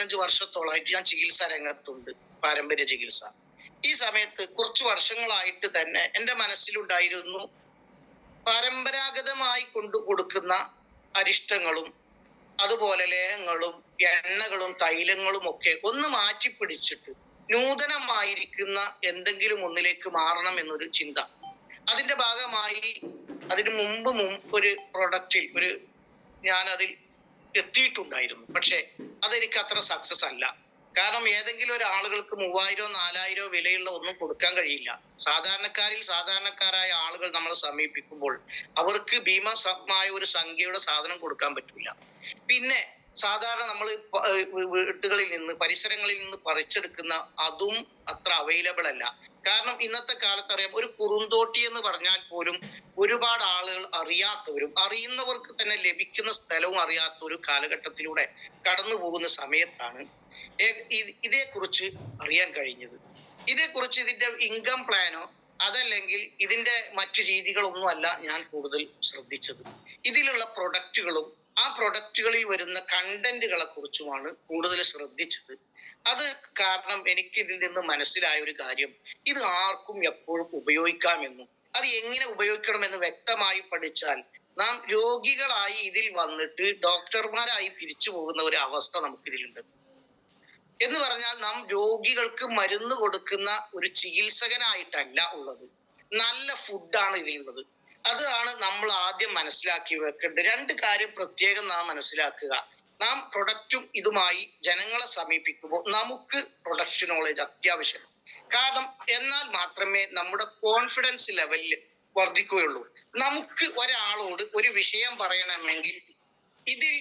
15 വർഷത്തോളമായിട്ട് ഞാൻ ചികിത്സാ രംഗത്തുണ്ട്, പാരമ്പര്യ ചികിത്സ. ഈ സമയത്ത് കുറച്ച് വർഷങ്ങളായിട്ട് തന്നെ എൻ്റെ മനസ്സിലുണ്ടായിരുന്നു പരമ്പരാഗതമായി കൊടുക്കുന്ന അരിഷ്ടങ്ങളും അതുപോലെ ലേഹങ്ങളും എണ്ണകളും തൈലങ്ങളും ഒക്കെ ഒന്ന് മാറ്റിപ്പിടിച്ചിട്ട് നൂതനമായിരിക്കുന്ന എന്തെങ്കിലും ഒന്നിലേക്ക് മാറണം എന്നൊരു ചിന്ത. അതിന്റെ ഭാഗമായി അതിന് മുമ്പ് ഒരു പ്രൊഡക്റ്റിൽ ഞാൻ അതിൽ എത്തിയിട്ടുണ്ടായിരുന്നു. പക്ഷെ അതെനിക്ക് അത്ര സക്സസ് അല്ല. കാരണം ഏതെങ്കിലും ഒരു ആളുകൾക്ക് 3000-4000 വിലയുള്ള ഒന്നും കൊടുക്കാൻ കഴിയില്ല. സാധാരണക്കാരായ ആളുകൾ നമ്മളെ സമീപിക്കുമ്പോൾ അവർക്ക് ഭീമമായ ഒരു സംഖ്യയുടെ സാധനം കൊടുക്കാൻ പറ്റില്ല. പിന്നെ സാധാരണ നമ്മൾ വീട്ടുകളിൽ നിന്ന് പരിസരങ്ങളിൽ നിന്ന് പറിച്ചെടുക്കുന്ന അതും അത്ര അവൈലബിൾ അല്ല. കാരണം ഇന്നത്തെ കാലത്ത് അറിയാം, ഒരു കുറുന്തോട്ടി എന്ന് പറഞ്ഞാൽ പോലും ഒരുപാട് ആളുകൾ അറിയാത്തവരും അറിയുന്നവർക്ക് തന്നെ ലഭിക്കുന്ന സ്ഥലവും അറിയാത്ത ഒരു കാലഘട്ടത്തിലൂടെ കടന്നു പോകുന്ന സമയത്താണ് ഇതേക്കുറിച്ച് അറിയാൻ കഴിഞ്ഞത്. ഇതേക്കുറിച്ച് ഇതിന്റെ ഇൻകം പ്ലാനോ അതല്ലെങ്കിൽ ഇതിന്റെ മറ്റു രീതികളൊന്നും അല്ല ഞാൻ കൂടുതൽ ശ്രദ്ധിച്ചത്. ഇതിലുള്ള പ്രൊഡക്റ്റുകളും ആ പ്രൊഡക്റ്റുകളിൽ വരുന്ന കണ്ടന്റുകളെ കുറിച്ചുമാണ് കൂടുതൽ ശ്രദ്ധിച്ചത്. അത് കാരണം എനിക്ക് ഇതിൽ നിന്ന് മനസ്സിലായ ഒരു കാര്യം, ഇത് ആർക്കും എപ്പോഴും ഉപയോഗിക്കാമെന്നും അത് എങ്ങനെ ഉപയോഗിക്കണമെന്ന് വ്യക്തമായി പഠിച്ചാൽ നാം രോഗികളായി ഇതിൽ വന്നിട്ട് ഡോക്ടർമാരായി തിരിച്ചു പോകുന്ന ഒരു അവസ്ഥ നമുക്കിതിലുണ്ട്. എന്ന് പറഞ്ഞാൽ നാം രോഗികൾക്ക് മരുന്ന് കൊടുക്കുന്ന ഒരു ചികിത്സകനായിട്ടല്ല ഉള്ളത്, നല്ല ഫുഡാണ് ഇതിലുള്ളത്. അതാണ് നമ്മൾ ആദ്യം മനസ്സിലാക്കി വെക്കേണ്ടത്. 2 കാര്യം പ്രത്യേകം നാം മനസ്സിലാക്കുക. നാം പ്രൊഡക്റ്റും ഇതുമായി ജനങ്ങളെ സമീപിക്കുമ്പോൾ നമുക്ക് പ്രൊഡക്റ്റ് നോളേജ് അത്യാവശ്യം. കാരണം എന്നാൽ മാത്രമേ നമ്മുടെ കോൺഫിഡൻസ് ലെവലിൽ വർദ്ധിക്കുകയുള്ളൂ. നമുക്ക് ഒരാളോട് ഒരു വിഷയം പറയണമെങ്കിൽ ഇതിൽ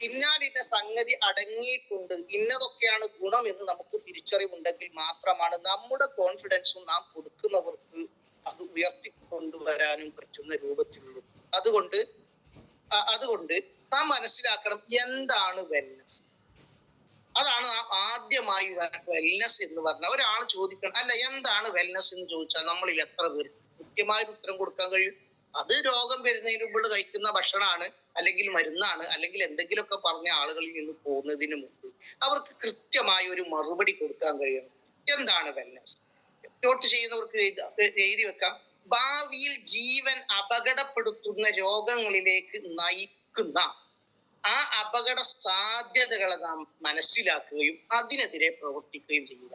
ഇന്നാലിന്ന സംഗതി അടങ്ങിയിട്ടുണ്ട്, ഇന്നതൊക്കെയാണ് ഗുണം എന്ന് നമുക്ക് തിരിച്ചറിവുണ്ടെങ്കിൽ മാത്രമാണ് നമ്മുടെ കോൺഫിഡൻസും നാം കൊടുക്കുന്നവർക്ക് അത് ഉയർത്തിക്കൊണ്ടുവരാനും പറ്റുന്ന രൂപത്തിലുള്ളൂ. അതുകൊണ്ട് നാം മനസ്സിലാക്കണം എന്താണ് വെൽനസ്. അതാണ് ആദ്യമായി വെൽനസ് എന്ന് പറഞ്ഞാൽ. ഒരാൾ ചോദിക്കണം, അല്ല എന്താണ് വെൽനസ് എന്ന് ചോദിച്ചാൽ നമ്മളിൽ എത്ര പേർ കൃത്യമായ ഉത്തരം കൊടുക്കാൻ കഴിയും? അത് രോഗം വരുന്നതിന് മുമ്പ് കഴിക്കുന്ന ഭക്ഷണമാണ്, അല്ലെങ്കിൽ മരുന്നാണ്, അല്ലെങ്കിൽ എന്തെങ്കിലുമൊക്കെ പറഞ്ഞ ആളുകളിൽ നിന്ന് പോകുന്നതിന് മുമ്പ് അവർക്ക് കൃത്യമായ ഒരു മറുപടി കൊടുക്കാൻ കഴിയണം. എന്താണ് വെൽനസ്? നോട്ട് ചെയ്യുന്നവർക്ക് എഴുതി വെക്കാം. ഭാവിയിൽ ജീവൻ അപകടപ്പെടുത്തുന്ന രോഗങ്ങളിലേക്ക് നയിക്കുന്ന ആ അപകട സാധ്യതകളെ നാം മനസ്സിലാക്കുകയും അതിനെതിരെ പ്രവർത്തിക്കുകയും ചെയ്യുക.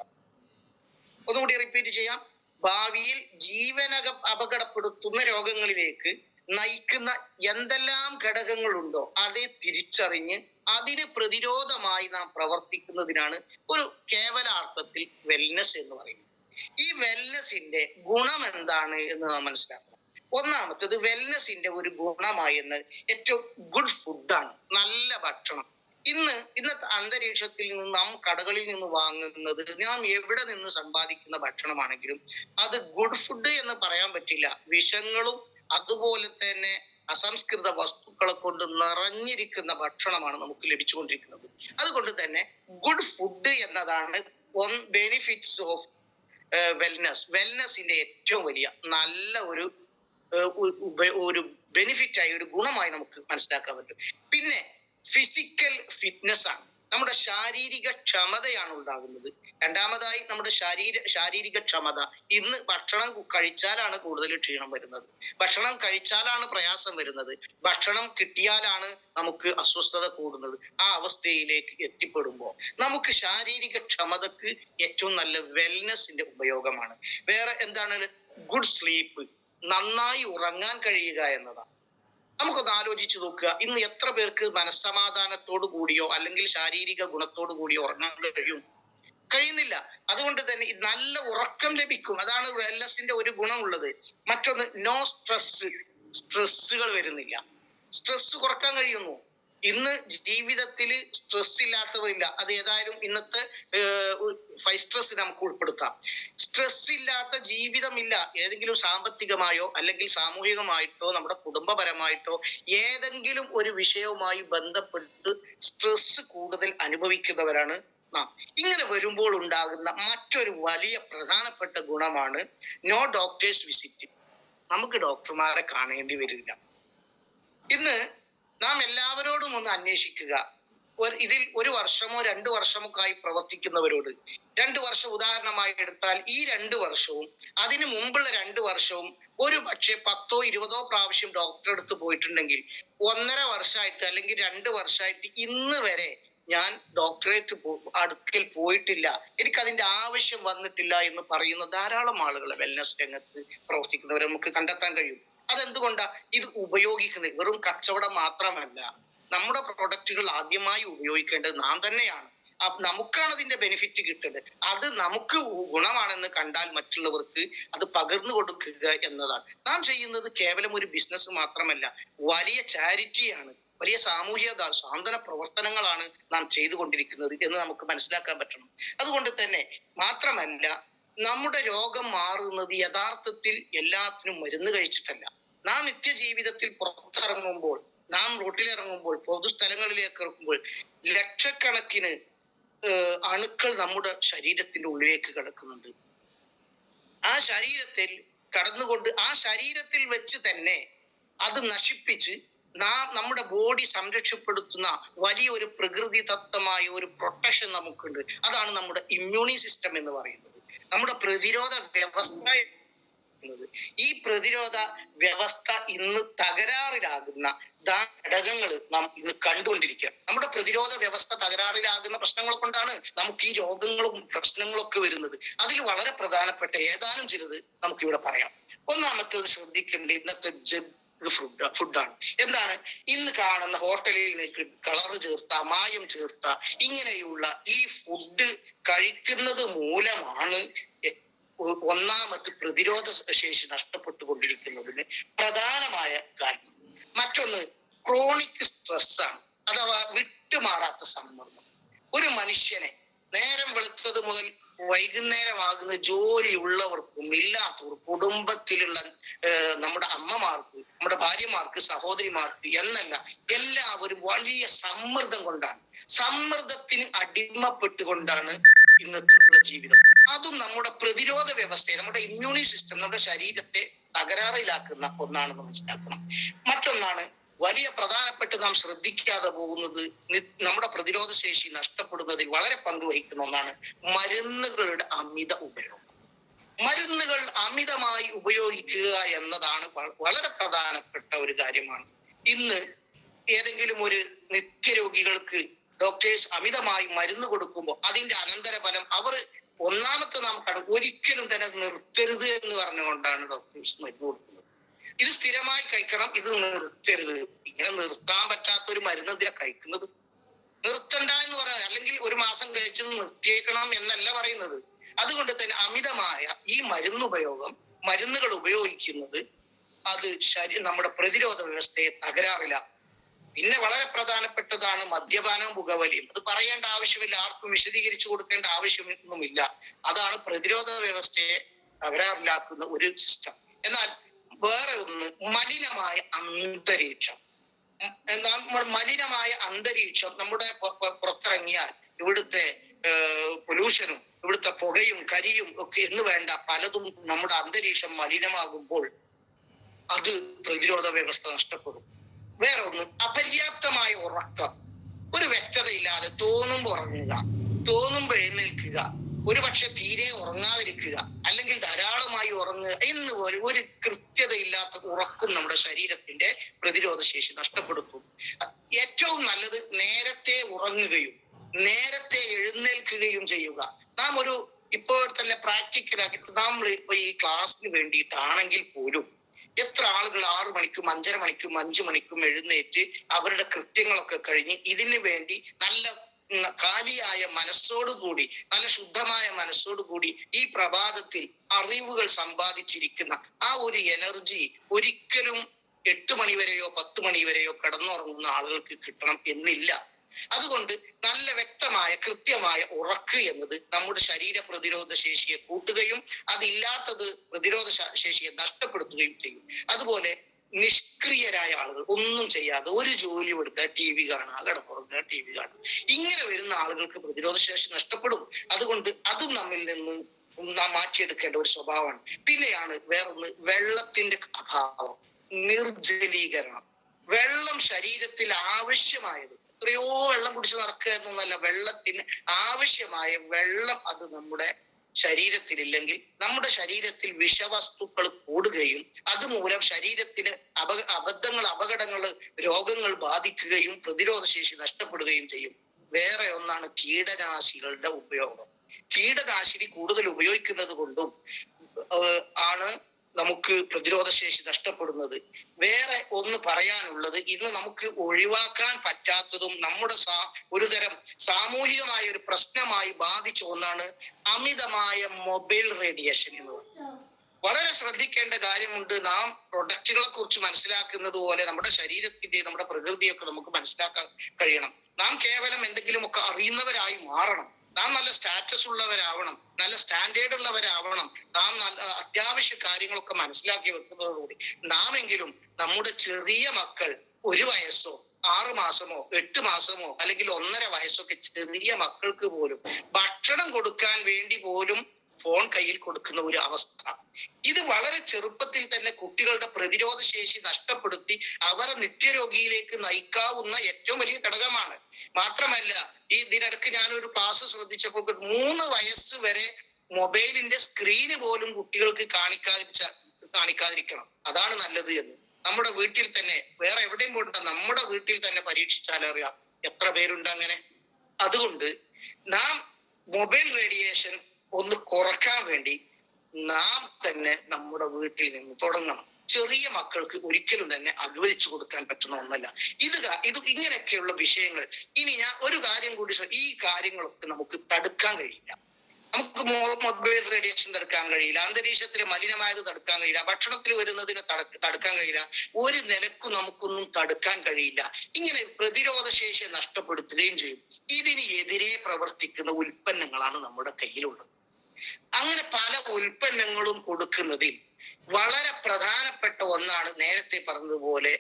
ഒന്നുകൂടി റിപ്പീറ്റ് ചെയ്യാം. ഭാവിയിൽ ജീവനക അപകടപ്പെടുത്തുന്ന രോഗങ്ങളിലേക്ക് നയിക്കുന്ന എന്തെല്ലാം ഘടകങ്ങളുണ്ടോ അതേ തിരിച്ചറിഞ്ഞ് അതിന് പ്രതിരോധമായി നാം പ്രവർത്തിക്കുന്നതിനാണ് ഒരു കേവലാർത്ഥത്തിൽ വെൽനസ് എന്ന് പറയുന്നത്. ഈ വെൽനസിന്റെ ഗുണം എന്താണ് എന്ന് നാം മനസ്സിലാക്കണം. ഒന്നാമത്തേത്, വെൽനസിന്റെ ഒരു ഗുണമായെന്ന് ഏറ്റവും ഗുഡ് ഫുഡാണ്, നല്ല ഭക്ഷണം. ഇന്നത്തെ അന്തരീക്ഷത്തിൽ നിന്ന് നാം കടകളിൽ നിന്ന് വാങ്ങുന്നത്, നാം എവിടെ നിന്ന് സമ്പാദിക്കുന്ന ഭക്ഷണമാണെങ്കിലും അത് ഗുഡ് ഫുഡ് എന്ന് പറയാൻ പറ്റില്ല. വിഷങ്ങളും അതുപോലെ തന്നെ അസംസ്കൃത വസ്തുക്കളെ കൊണ്ട് നിറഞ്ഞിരിക്കുന്ന ഭക്ഷണമാണ് നമുക്ക് ലഭിച്ചുകൊണ്ടിരിക്കുന്നത്. അതുകൊണ്ട് തന്നെ ഗുഡ് ഫുഡ് എന്നതാണ് ബെനിഫിറ്റ്സ് ഓഫ് വെൽനസിന്റെ ഏറ്റവും വലിയ നല്ല ഒരു ബെനിഫിറ്റായി, ഒരു ഗുണമായി നമുക്ക് മനസ്സിലാക്കാൻ പറ്റും. പിന്നെ ഫിസിക്കൽ ഫിറ്റ്നസ് ആണ്, നമ്മുടെ ശാരീരിക ക്ഷമതയാണ് ഉണ്ടാകുന്നത്. രണ്ടാമതായി നമ്മുടെ ശാരീരിക ക്ഷമത. ഇന്ന് ഭക്ഷണം കഴിച്ചാലാണ് കൂടുതൽ ക്ഷീണം വരുന്നത്, ഭക്ഷണം കഴിച്ചാലാണ് പ്രയാസം വരുന്നത്, ഭക്ഷണം കിട്ടിയാലാണ് നമുക്ക് അസ്വസ്ഥത കൂടുന്നത്. ആ അവസ്ഥയിലേക്ക് എത്തിപ്പെടുമ്പോൾ നമുക്ക് ശാരീരിക ക്ഷമതക്ക് ഏറ്റവും നല്ല വെൽനസിന്റെ ഉപയോഗമാണ്. വേറെ എന്താണ്? ഗുഡ് സ്ലീപ്പ്, നന്നായി ഉറങ്ങാൻ കഴിയുക എന്നതാണ്. നമുക്കൊന്ന് ആലോചിച്ച് നോക്കുക, ഇന്ന് എത്ര പേർക്ക് മനസ്സമാധാനത്തോടു കൂടിയോ അല്ലെങ്കിൽ ശാരീരിക ഗുണത്തോടു കൂടിയോ ഉറങ്ങാൻ കഴിയുന്നില്ല. അതുകൊണ്ട് തന്നെ നല്ല ഉറക്കം ലഭിക്കും. അതാണ് വെൽനസിന്റെ ഒരു ഗുണമുള്ളത്. മറ്റൊന്ന്, നോ സ്ട്രെസ്സുകൾ വരുന്നില്ല. സ്ട്രെസ് കുറക്കാൻ കഴിയുന്നു. ഇന്ന് ജീവിതത്തിൽ സ്ട്രെസ് ഇല്ലാത്തവരില്ല. അത് ഏതായാലും ഇന്നത്തെ 5 സ്ട്രെസ് നമുക്ക് ഉൾപ്പെടുത്താം. സ്ട്രെസ് ഇല്ലാത്ത ജീവിതമില്ല. ഏതെങ്കിലും സാമ്പത്തികമായോ അല്ലെങ്കിൽ സാമൂഹികമായിട്ടോ നമ്മുടെ കുടുംബപരമായിട്ടോ ഏതെങ്കിലും ഒരു വിഷയവുമായി ബന്ധപ്പെട്ട് സ്ട്രെസ് കൂടുതൽ അനുഭവിക്കുന്നവരാണ് നാം. ഇങ്ങനെ വരുമ്പോൾ ഉണ്ടാകുന്ന മറ്റൊരു വലിയ പ്രധാനപ്പെട്ട ഗുണമാണ് നോ ഡോക്ടേഴ്സ് വിസിറ്റ്. നമുക്ക് ഡോക്ടർമാരെ കാണേണ്ടി വരില്ല. ഇന്ന് നാം എല്ലാവരോടും ഒന്ന് അന്വേഷിക്കുക, ഇതിൽ 1 വർഷമോ 2 വർഷമോ ആയി പ്രവർത്തിക്കുന്നവരോട് 2 വർഷം ഉദാഹരണമായി എടുത്താൽ ഈ 2 വർഷവും അതിന് മുമ്പുള്ള 2 വർഷവും ഒരു പക്ഷേ 10ഓ 20ഓ പ്രാവശ്യം ഡോക്ടറെ അടുത്ത് പോയിട്ടുണ്ടെങ്കിൽ 1.5 വർഷമായിട്ട് അല്ലെങ്കിൽ 2 വർഷമായിട്ട് ഇന്ന് വരെ ഞാൻ ഡോക്ടറേറ്റ് അടുക്കൽ പോയിട്ടില്ല, എനിക്കതിന്റെ ആവശ്യം വന്നിട്ടില്ല എന്ന് പറയുന്ന ധാരാളം ആളുകളെ വെൽനസ് രംഗത്ത് പ്രവർത്തിക്കുന്നവരെ നമുക്ക് കണ്ടെത്താൻ കഴിയും. അതെന്തുകൊണ്ടാ? ഇത് ഉപയോഗിക്കുന്നത് വെറും കച്ചവടം മാത്രമല്ല, നമ്മുടെ പ്രൊഡക്റ്റുകൾ ആദ്യമായി ഉപയോഗിക്കേണ്ടത് നാം തന്നെയാണ്. നമുക്കാണ് അതിന്റെ ബെനിഫിറ്റ് കിട്ടേണ്ടത്. അത് നമുക്ക് ഗുണമാണെന്ന് കണ്ടാൽ മറ്റുള്ളവർക്ക് അത് പകർന്നു കൊടുക്കുക എന്നതാണ് നാം ചെയ്യുന്നത്. കേവലം ഒരു ബിസിനസ് മാത്രമല്ല, വലിയ ചാരിറ്റിയാണ്, വലിയ സാമൂഹിക സാന്ത്വന പ്രവർത്തനങ്ങളാണ് നാം ചെയ്തുകൊണ്ടിരിക്കുന്നത് എന്ന് നമുക്ക് മനസ്സിലാക്കാൻ പറ്റണം. അതുകൊണ്ട് തന്നെ മാത്രമല്ല, നമ്മുടെ രോഗം മാറുന്നത് യഥാർത്ഥത്തിൽ എല്ലാത്തിനും മരുന്ന് കഴിച്ചിട്ടല്ല. നാം നിത്യജീവിതത്തിൽ പുറത്തിറങ്ങുമ്പോൾ, നാം റോട്ടിലിറങ്ങുമ്പോൾ, പൊതുസ്ഥലങ്ങളിലേക്ക് ഇറങ്ങുമ്പോൾ ലക്ഷക്കണക്കിന് അണുക്കൾ നമ്മുടെ ശരീരത്തിന്റെ ഉള്ളിലേക്ക് കിടക്കുന്നുണ്ട്. ആ ശരീരത്തിൽ കടന്നുകൊണ്ട് ആ ശരീരത്തിൽ വെച്ച് തന്നെ അത് നശിപ്പിച്ച് നമ്മുടെ ബോഡി സംരക്ഷപ്പെടുത്തുന്ന വലിയൊരു പ്രകൃതിദത്തമായ ഒരു പ്രൊട്ടക്ഷൻ നമുക്കുണ്ട്. അതാണ് നമ്മുടെ ഇമ്മ്യൂണി സിസ്റ്റം എന്ന് പറയുന്നത്, നമ്മുടെ പ്രതിരോധ വ്യവസ്ഥ. ഈ പ്രതിരോധ വ്യവസ്ഥ ഇന്ന് തകരാറിലാകുന്ന ഘടകങ്ങൾ നാം ഇന്ന് കണ്ടുകൊണ്ടിരിക്കുക. നമ്മുടെ പ്രതിരോധ വ്യവസ്ഥ തകരാറിലാകുന്ന പ്രശ്നങ്ങൾ കൊണ്ടാണ് നമുക്ക് ഈ രോഗങ്ങളും പ്രശ്നങ്ങളും ഒക്കെ വരുന്നത്. അതിൽ വളരെ പ്രധാനപ്പെട്ട ഏതാനും ചിലത് നമുക്കിവിടെ പറയാം. ഒന്നാമത്തേത് ശ്രദ്ധിക്കേണ്ട ഇന്നത്തെ ഫുഡാണ്. എന്താണ്? ഇന്ന് കാണുന്ന ഹോട്ടലിലേക്ക് കളർ ചേർത്ത, മായം ചേർത്ത ഇങ്ങനെയുള്ള ഈ ഫുഡ് കഴിക്കുന്നത് മൂലമാണ് ഒന്നാമത് പ്രതിരോധ ശേഷി നഷ്ടപ്പെട്ടുകൊണ്ടിരിക്കുന്നതിന് പ്രധാനമായ കാരണം. മറ്റൊന്ന് ക്രോണിക് സ്ട്രെസ് ആണ്, അഥവാ വിട്ടുമാറാത്ത സമ്മർദ്ദം. ഒരു മനുഷ്യനെ നേരം വെളുത്തത് മുതൽ വൈകുന്നേരമാകുന്ന ജോലിയുള്ളവർക്കും ഇല്ലാത്തവർക്കും കുടുംബത്തിലുള്ള നമ്മുടെ അമ്മമാർക്ക്, നമ്മുടെ ഭാര്യമാർക്ക്, സഹോദരിമാർക്ക് എന്നല്ല, എല്ലാവരും വലിയ സമ്മർദ്ദം കൊണ്ടാണ്, സമ്മർദ്ദത്തിന് അടിമപ്പെട്ടുകൊണ്ടാണ് ഇന്നത്തെ ജീവിതം. അതും നമ്മുടെ പ്രതിരോധ വ്യവസ്ഥയെ, നമ്മുടെ ഇമ്മ്യൂണി സിസ്റ്റം, നമ്മുടെ ശരീരത്തെ തകരാറിലാക്കുന്ന ഒന്നാണെന്ന് മനസ്സിലാക്കണം. മറ്റൊന്നാണ് വലിയ പ്രധാനപ്പെട്ട് നാം ശ്രദ്ധിക്കാതെ പോകുന്നത്, നമ്മുടെ പ്രതിരോധ ശേഷി നഷ്ടപ്പെടുന്നതിൽ വളരെ പങ്കുവഹിക്കുന്ന ഒന്നാണ് മരുന്നുകളുടെ അമിത ഉപയോഗം. മരുന്നുകൾ അമിതമായി ഉപയോഗിക്കുക എന്നതാണ് വളരെ പ്രധാനപ്പെട്ട ഒരു കാര്യമാണ്. ഇന്ന് ഏതെങ്കിലും ഒരു നിത്യരോഗികൾക്ക് ഡോക്ടേഴ്സ് അമിതമായി മരുന്ന് കൊടുക്കുമ്പോൾ അതിന്റെ അനന്തരഫലം അവർ ഒന്നാമത്തെ നാം ഒരിക്കലും തന്നെ നിർത്തരുത് എന്ന് പറഞ്ഞുകൊണ്ടാണ് ഡോക്ടേഴ്സ് മരുന്ന് കൊടുക്കുന്നത്. ഇത് സ്ഥിരമായി കഴിക്കണം, ഇത് നിർത്തരുത്. ഇങ്ങനെ നിർത്താൻ പറ്റാത്ത ഒരു മരുന്ന് എന്തിനാ കഴിക്കുന്നത്? നിർത്തണ്ട എന്ന് പറയാം, അല്ലെങ്കിൽ 1 മാസം കഴിച്ചത് നിർത്തിയേക്കണം എന്നല്ല പറയുന്നത്. അതുകൊണ്ട് തന്നെ അമിതമായ ഈ മരുന്നുകൾ ഉപയോഗിക്കുന്നത് അത് നമ്മുടെ പ്രതിരോധ വ്യവസ്ഥയെ തകരാറിലാക്കും. പിന്നെ വളരെ പ്രധാനപ്പെട്ടതാണ് മദ്യപാനവും പുകവലിയും. അത് പറയേണ്ട ആവശ്യമില്ല, ആർക്കും വിശദീകരിച്ചു കൊടുക്കേണ്ട ആവശ്യമൊന്നുമില്ല. അതാണ് പ്രതിരോധ വ്യവസ്ഥയെ തകരാറിലാക്കുന്ന ഒരു സിസ്റ്റം. എന്നാൽ വേറെ ഒന്ന് മലിനമായ അന്തരീക്ഷം. മലിനമായ അന്തരീക്ഷം നമ്മുടെ പുറത്തിറങ്ങിയാൽ ഇവിടുത്തെ പൊല്യൂഷനും ഇവിടുത്തെ പുകയും കരിയും ഒക്കെ എന്ന് വേണ്ട പലതും നമ്മുടെ അന്തരീക്ഷം മലിനമാകുമ്പോൾ അത് പ്രതിരോധ വ്യവസ്ഥ നഷ്ടപ്പെടും. വേറൊന്ന് അപര്യാപ്തമായ ഉറക്കം. ഒരു വ്യക്തതയില്ലാതെ തോന്നുമ്പോൾ ഉറങ്ങുക, തോന്നുമ്പോൾ എഴുന്നേൽക്കുക, ഒരു പക്ഷെ തീരെ ഉറങ്ങാതിരിക്കുക, അല്ലെങ്കിൽ ധാരാളമായി ഉറങ്ങുക എന്ന് പോലെ ഒരു കൃത്യതയില്ലാത്ത ഉറക്കം നമ്മുടെ ശരീരത്തിന്റെ പ്രതിരോധ ശേഷി നഷ്ടപ്പെടുത്തും. ഏറ്റവും നല്ലത് നേരത്തെ ഉറങ്ങുകയും നേരത്തെ എഴുന്നേൽക്കുകയും ചെയ്യുക. നാം ഇപ്പോൾ തന്നെ പ്രാക്ടിക്കലാക്കി നമ്മൾ ഇപ്പൊ ഈ ക്ലാസ്സിന് വേണ്ടിയിട്ടാണെങ്കിൽ പോലും എത്ര ആളുകൾ 6 മണിക്കും 5:30 മണിക്കും 5 മണിക്കും എഴുന്നേറ്റ് അവരുടെ കൃത്യങ്ങളൊക്കെ കഴിഞ്ഞ് ഇതിനു വേണ്ടി നല്ല കാലിയായ മനസ്സോടുകൂടി, നല്ല ശുദ്ധമായ മനസ്സോടുകൂടി ഈ പ്രഭാതത്തിൽ അറിവുകൾ സമ്പാദിച്ചിരിക്കുന്ന ആ ഒരു എനർജി ഒരിക്കലും 8 മണി വരെയോ 10 മണി വരെയോ കിടന്നുറങ്ങുന്ന ആളുകൾക്ക് കിട്ടണം എന്നില്ല. അതുകൊണ്ട് നല്ല വ്യക്തമായ കൃത്യമായ ഉറക്ക് എന്നത് നമ്മുടെ ശരീര പ്രതിരോധ ശേഷിയെ കൂട്ടുകയും അതില്ലാത്തത് പ്രതിരോധ ശേഷിയെ നഷ്ടപ്പെടുത്തുകയും ചെയ്യും. അതുപോലെ നിഷ്ക്രിയരായ ആളുകൾ, ഒന്നും ചെയ്യാതെ ഒരു ജോലി എടുക്കുക, TV കാണുക, കിടപ്പുറങ്ങുക, TV കാണുക, ഇങ്ങനെ വരുന്ന ആളുകൾക്ക് പ്രതിരോധ ശേഷി നഷ്ടപ്പെടും. അതുകൊണ്ട് അതും നമ്മിൽ നിന്ന് നാം മാറ്റിയെടുക്കേണ്ട ഒരു സ്വഭാവമാണ്. പിന്നെയാണ് വേറൊന്ന് വെള്ളത്തിന്റെ അഭാവം, നിർജ്ജലീകരണം. വെള്ളം ശരീരത്തിൽ ആവശ്യമായത് എത്രയോ വെള്ളം കുടിച്ച് നടക്കുക എന്നൊന്നല്ല, വെള്ളത്തിന് ആവശ്യമായ വെള്ളം അത് നമ്മുടെ ശരീരത്തിലില്ലെങ്കിൽ നമ്മുടെ ശരീരത്തിൽ വിഷവസ്തുക്കൾ കൂടുകയും അതുമൂലം ശരീരത്തിന് അപകടങ്ങൾ രോഗങ്ങൾ ബാധിക്കുകയും പ്രതിരോധ ശേഷി നഷ്ടപ്പെടുകയും ചെയ്യും. വേറെ ഒന്നാണ് കീടനാശികളുടെ ഉപയോഗം. കീടനാശിനി കൂടുതൽ ഉപയോഗിക്കുന്നത് കൊണ്ടും ആണ് നമുക്ക് പ്രതിരോധ ശേഷി നഷ്ടപ്പെടുന്നത്. വേറെ ഒന്ന് പറയാനുള്ളത്, ഇന്ന് നമുക്ക് ഒഴിവാക്കാൻ പറ്റാത്തതും നമ്മുടെ ഒരുതരം സാമൂഹികമായ ഒരു പ്രശ്നമായി ബാധിച്ച ഒന്നാണ് അമിതമായ മൊബൈൽ റേഡിയേഷൻ എന്നുള്ളത്. വളരെ ശ്രദ്ധിക്കേണ്ട കാര്യമുണ്ട്. നാം പ്രൊഡക്റ്റുകളെ കുറിച്ച് മനസ്സിലാക്കുന്നത് പോലെ നമ്മുടെ ശരീരത്തിന്റെ നമ്മുടെ പ്രകൃതിയൊക്കെ നമുക്ക് മനസ്സിലാക്കാൻ കഴിയണം. നാം കേവലം എന്തെങ്കിലുമൊക്കെ അറിയുന്നവരായി മാറണം. നാം നല്ല സ്റ്റാറ്റസ് ഉള്ളവരാവണം, നല്ല സ്റ്റാൻഡേർഡ് ഉള്ളവരാവണം. നാം നല്ല അത്യാവശ്യ കാര്യങ്ങളൊക്കെ മനസ്സിലാക്കി വെക്കുന്നതോടുകൂടി നാമെങ്കിലും നമ്മുടെ ചെറിയ മക്കൾ 1 വയസ്സോ 6 മാസമോ 8 മാസമോ അല്ലെങ്കിൽ 1.5 വയസ്സൊക്കെ ചെറിയ മക്കൾക്ക് പോലും ഭക്ഷണം കൊടുക്കാൻ വേണ്ടി പോലും ഫോൺ കയ്യിൽ കൊടുക്കുന്ന ഒരു അവസ്ഥ. ഇത് വളരെ ചെറുപ്പത്തിൽ തന്നെ കുട്ടികളുടെ പ്രതിരോധ ശേഷി നഷ്ടപ്പെടുത്തി അവരെ നിത്യരോഗിയിലേക്ക് നയിക്കാവുന്ന ഏറ്റവും വലിയ ഘടകമാണ്. മാത്രമല്ല, ഇതിനിടയ്ക്ക് ഞാനൊരു ക്ലാസ് ശ്രദ്ധിച്ചപ്പോൾ 3 വയസ്സ് വരെ മൊബൈലിന്റെ സ്ക്രീന് പോലും കുട്ടികൾക്ക് കാണിക്കാതിരിക്കണം, അതാണ് നല്ലത് എന്ന്. നമ്മുടെ വീട്ടിൽ തന്നെ, വേറെ എവിടെയും പോകണ്ട, നമ്മുടെ വീട്ടിൽ തന്നെ പരീക്ഷിച്ചാലറിയാം എത്ര പേരുണ്ട് അങ്ങനെ. അതുകൊണ്ട് നാം മൊബൈൽ റേഡിയേഷൻ ഒന്ന് കുറക്കാൻ വേണ്ടി നാം തന്നെ നമ്മുടെ വീട്ടിൽ നിന്ന് തുടങ്ങണം. ചെറിയ മക്കൾക്ക് ഒരിക്കലും തന്നെ അനുവദിച്ചു കൊടുക്കാൻ പറ്റുന്ന ഒന്നല്ല ഇത്. ഇങ്ങനെയൊക്കെയുള്ള വിഷയങ്ങൾ. ഇനി ഞാൻ ഒരു കാര്യം കൂടി, ഈ കാര്യങ്ങളൊക്കെ നമുക്ക് തടുക്കാൻ കഴിയില്ല. നമുക്ക് മൊബൈൽ റേഡിയേഷൻ തടുക്കാൻ കഴിയില്ല, അന്തരീക്ഷത്തിലെ മലിനമായത് തടുക്കാൻ കഴിയില്ല, ഭക്ഷണത്തിൽ വരുന്നതിനെ തടുക്കാൻ കഴിയില്ല, ഒരു നിലക്കും നമുക്കൊന്നും തടുക്കാൻ കഴിയില്ല. ഇങ്ങനെ പ്രതിരോധ ശേഷി നഷ്ടപ്പെടുത്തുകയും ചെയ്യും. ഇതിന് എതിരെ പ്രവർത്തിക്കുന്ന ഉൽപ്പന്നങ്ങളാണ് നമ്മുടെ കയ്യിലുള്ളത്. അങ്ങനെ പല ഉൽപ്പന്നങ്ങളും കൊടുക്കുന്നതിൽ വളരെ പ്രധാനപ്പെട്ട ഒന്നാണ് നേരത്തെ പറഞ്ഞതുപോലെ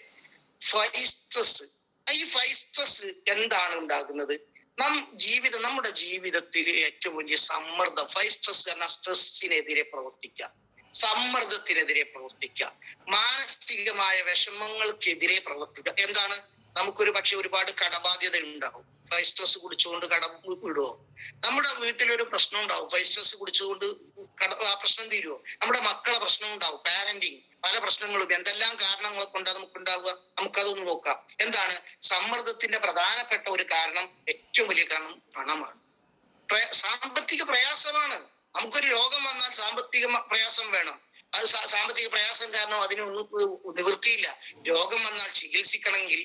ഫൈസ്ട്രസ്. ഈ ഫൈസ്ട്രസ് എന്താണ് ഉണ്ടാകുന്നത്? നമ്മുടെ ജീവിതത്തിൽ ഏറ്റവും വലിയ സമ്മർദ്ദം. ഫൈസ്ട്രസ് എന്ന സ്ട്രെസ്സിനെതിരെ പ്രവർത്തിക്കുക, സമ്മർദ്ദത്തിനെതിരെ പ്രവർത്തിക്കുക, മാനസികമായ വിഷമങ്ങൾക്കെതിരെ പ്രവർത്തിക്കുക. എന്താണ്? നമുക്കൊരു പക്ഷെ ഒരുപാട് കടബാധ്യത ഉണ്ടാവും. ഫൈസ്ട്രസ് കുടിച്ചുകൊണ്ട് കടം വിടുവോ? നമ്മുടെ വീട്ടിലൊരു പ്രശ്നം ഉണ്ടാവും, ഫൈസ്ട്രസ് കുടിച്ചുകൊണ്ട് ആ പ്രശ്നം തീരുവോ? നമ്മുടെ മക്കളെ പ്രശ്നം ഉണ്ടാവും, പാരന്റിങ്, പല പ്രശ്നങ്ങളും, എന്തെല്ലാം കാരണങ്ങളെ കൊണ്ടാണ് നമുക്കുണ്ടാവുക. നമുക്കതൊന്ന് നോക്കാം. എന്താണ്? സമ്മർദ്ദത്തിന്റെ പ്രധാനപ്പെട്ട ഒരു കാരണം, ഏറ്റവും വലിയ കാരണം പണമാണ്. സാമ്പത്തിക പ്രയാസമാണ്. നമുക്കൊരു രോഗം വന്നാൽ സാമ്പത്തിക പ്രയാസം വേണം. അത് സാമ്പത്തിക പ്രയാസം കാരണം അതിനൊന്നും നിവൃത്തിയില്ല. രോഗം വന്നാൽ ചികിത്സിക്കണമെങ്കിൽ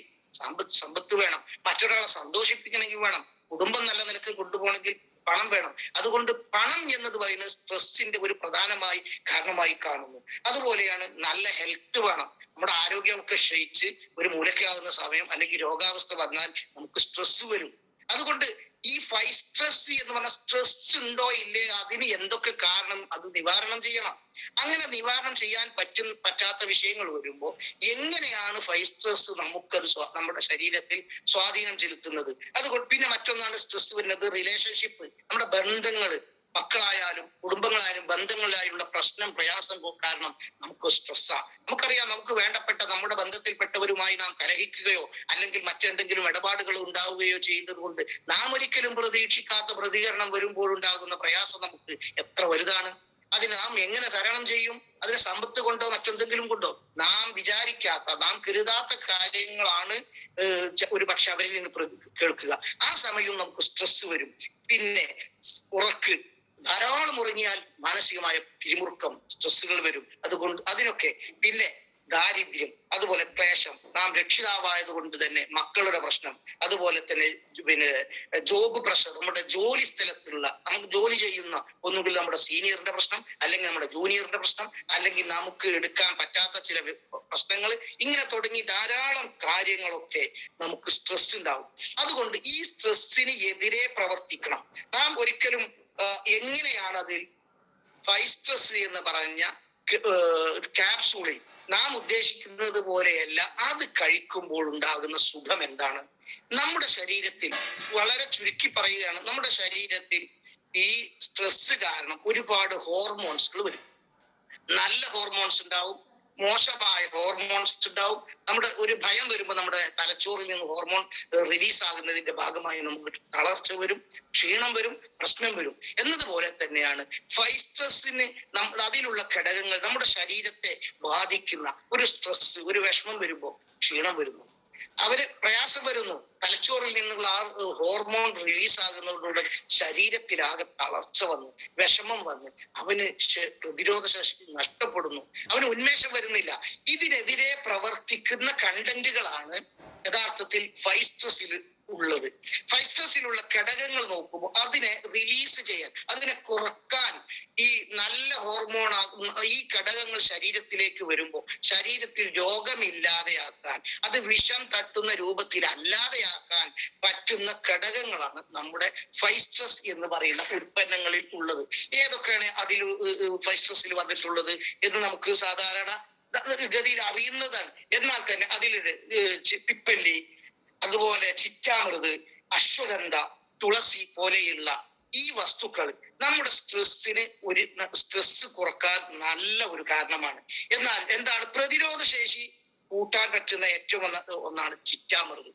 സമ്പത്ത് വേണം, മറ്റൊരാളെ സന്തോഷിപ്പിക്കണമെങ്കിൽ വേണം, കുടുംബം നല്ല നിലക്ക് കൊണ്ടുപോകണമെങ്കിൽ പണം വേണം. അതുകൊണ്ട് പണം എന്നത് പറയുന്നത് സ്ട്രെസ്സിന്റെ ഒരു പ്രധാനമായി കാരണമായി കാണുന്നു. അതുപോലെയാണ് നല്ല ഹെൽത്ത് വേണം. നമ്മുടെ ആരോഗ്യമൊക്കെ ക്ഷയിച്ച് ഒരു മൂലക്കാകുന്ന സമയം അല്ലെങ്കിൽ രോഗാവസ്ഥ വന്നാൽ നമുക്ക് സ്ട്രെസ് വരും. അതുകൊണ്ട് ഈ ഫൈസ്ട്രസ് എന്ന് പറഞ്ഞ സ്ട്രെസ് ഉണ്ടോ ഇല്ലേ, അതിന് എന്തൊക്കെ കാരണം, അത് നിവാരണം ചെയ്യണം. അങ്ങനെ നിവാരണം ചെയ്യാൻ പറ്റാത്ത വിഷയങ്ങൾ വരുമ്പോൾ എങ്ങനെയാണ് ഫൈസ്ട്രസ് നമുക്കത് നമ്മുടെ ശരീരത്തിൽ സ്വാധീനം ചെലുത്തുന്നത്? അതുകൊണ്ട് പിന്നെ മറ്റൊന്നാണ് സ്ട്രെസ് വരുന്നത് റിലേഷൻഷിപ്പ്. നമ്മുടെ ബന്ധങ്ങൾ, മക്കളായാലും കുടുംബങ്ങളായാലും ബന്ധങ്ങളിലായുള്ള പ്രശ്നം പ്രയാസം കാരണം നമുക്ക് സ്ട്രെസ്സാണ്. നമുക്കറിയാം, നമുക്ക് വേണ്ടപ്പെട്ട നമ്മുടെ ബന്ധത്തിൽപ്പെട്ടവരുമായി നാം കലഹിക്കുകയോ അല്ലെങ്കിൽ മറ്റെന്തെങ്കിലും ഇടപാടുകൾ ഉണ്ടാവുകയോ ചെയ്തതുകൊണ്ട് നാം ഒരിക്കലും പ്രതീക്ഷിക്കാത്ത പ്രതികരണം വരുമ്പോൾ ഉണ്ടാകുന്ന പ്രയാസം നമുക്ക് എത്ര വലുതാണ്. അതിന് നാം എങ്ങനെ തരണം ചെയ്യും? അതിന് സമ്പത്ത് കൊണ്ടോ മറ്റെന്തെങ്കിലും കൊണ്ടോ? നാം വിചാരിക്കാത്ത, നാം കരുതാത്ത കാര്യങ്ങളാണ് ഒരു പക്ഷെ അവരിൽ നിന്ന് കേൾക്കുക. ആ സമയവും നമുക്ക് സ്ട്രെസ് വരും. പിന്നെ ഉറക്ക്, ധാരാളം ഉറങ്ങിയാൽ മാനസികമായ പിരിമുറുക്കം, സ്ട്രെസ്സുകൾ വരും. അതുകൊണ്ട് അതിനൊക്കെ പിന്നെ ദാരിദ്ര്യം, അതുപോലെ ക്ലേശം, നാം രക്ഷിതാവായത് കൊണ്ട് തന്നെ മക്കളുടെ പ്രശ്നം, അതുപോലെ തന്നെ പിന്നെ ജോബ് പ്രഷർ, നമ്മുടെ ജോലി സ്ഥലത്തുള്ള, നമുക്ക് ജോലി ചെയ്യുന്ന ഒന്നുകിൽ നമ്മുടെ സീനിയറിന്റെ പ്രശ്നം, അല്ലെങ്കിൽ നമ്മുടെ ജൂനിയറിന്റെ പ്രശ്നം, അല്ലെങ്കിൽ നമുക്ക് എടുക്കാൻ പറ്റാത്ത ചില പ്രശ്നങ്ങൾ, ഇങ്ങനെ തുടങ്ങി ധാരാളം കാര്യങ്ങളൊക്കെ നമുക്ക് സ്ട്രെസ് ഉണ്ടാവും. അതുകൊണ്ട് ഈ സ്ട്രെസ്സിന് എതിരെ പ്രവർത്തിക്കണം. നാം ഒരിക്കലും എങ്ങനെയാണ് അതിൽ ഫൈസ്ട്രസ് എന്ന് പറഞ്ഞ ക്യാപ്സൂളിൽ നാം ഉദ്ദേശിക്കുന്നത് പോലെയല്ല അത് കഴിക്കുമ്പോൾ ഉണ്ടാകുന്ന സുഖം എന്താണ്? നമ്മുടെ ശരീരത്തിൽ, വളരെ ചുരുക്കി പറയുകയാണ്, നമ്മുടെ ശരീരത്തിൽ ഈ സ്ട്രെസ് കാരണം ഒരുപാട് ഹോർമോൺസുകൾ വരും. നല്ല ഹോർമോൺസ് ഉണ്ടാവും, മോശമായ ഹോർമോൺസ് ഉണ്ടാവും. നമ്മുടെ ഒരു ഭയം വരുമ്പോൾ നമ്മുടെ തലച്ചോറിൽ നിന്ന് ഹോർമോൺ റിലീസ് ആകുന്നതിന്റെ ഭാഗമായി നമുക്ക് തളർച്ച വരും, ക്ഷീണം വരും, പ്രശ്നം വരും. എന്നതുപോലെ തന്നെയാണ് ഫൈസ്ട്രസിന് അതിലുള്ള ഘടകങ്ങൾ നമ്മുടെ ശരീരത്തെ ബാധിക്കുന്ന ഒരു സ്ട്രെസ്, ഒരു വിഷമം വരുമ്പോൾ ക്ഷീണം വരുന്നു, അവര് പ്രയാസം വരുന്നു. തലച്ചോറിൽ നിന്നുള്ള ആ ഹോർമോൺ റിലീസ് ആകുന്നതോടുകൂടെ ശരീരത്തിലാകെ തളർച്ച വന്നു, വിഷമം വന്ന് അവന് പ്രതിരോധ ശേഷി നഷ്ടപ്പെടുന്നു, അവന് ഉന്മേഷം വരുന്നില്ല. ഇതിനെതിരെ പ്രവർത്തിക്കുന്ന കണ്ടന്റുകളാണ് യഥാർത്ഥത്തിൽ ഫൈസ്ട്രസിൽ ഉള്ളത്. ഫൈസ്ട്രസിലുള്ള ഘടകങ്ങൾ നോക്കുമ്പോൾ അതിനെ റിലീസ് ചെയ്യാൻ, അതിനെ കുറക്കാൻ, ഈ നല്ല ഹോർമോൺ ഈ ഘടകങ്ങൾ ശരീരത്തിലേക്ക് വരുമ്പോൾ ശരീരത്തിൽ രോഗമില്ലാതെയാക്കാൻ, അത് വിഷം തട്ടുന്ന രൂപത്തിൽ അല്ലാതെയാക്കാൻ പറ്റുന്ന ഘടകങ്ങളാണ് നമ്മുടെ ഫൈസ്ട്രസ് എന്ന് പറയുന്ന ഉൽപ്പന്നങ്ങളിൽ ഉള്ളത്. ഏതൊക്കെയാണ് അതിൽ ഫൈസ്ട്രസിൽ വന്നിട്ടുള്ളത് എന്ന് നമുക്ക് സാധാരണ ഗതിയിൽ അറിയുന്നതാണ്. എന്നാൽ തന്നെ അതിലൊരു പിപ്പല്ലി, അതുപോലെ ചിറ്റാമൃത്, അശ്വഗന്ധ, തുളസി പോലെയുള്ള ഈ വസ്തുക്കൾ നമ്മുടെ സ്ട്രെസ് കുറക്കാൻ നല്ല ഒരു കാരണമാണ്. എന്നാൽ എന്താണ് പ്രതിരോധ ശേഷി കൂട്ടാൻ പറ്റുന്ന ഏറ്റവും ഒന്നാണ് ചിറ്റാമൃത്.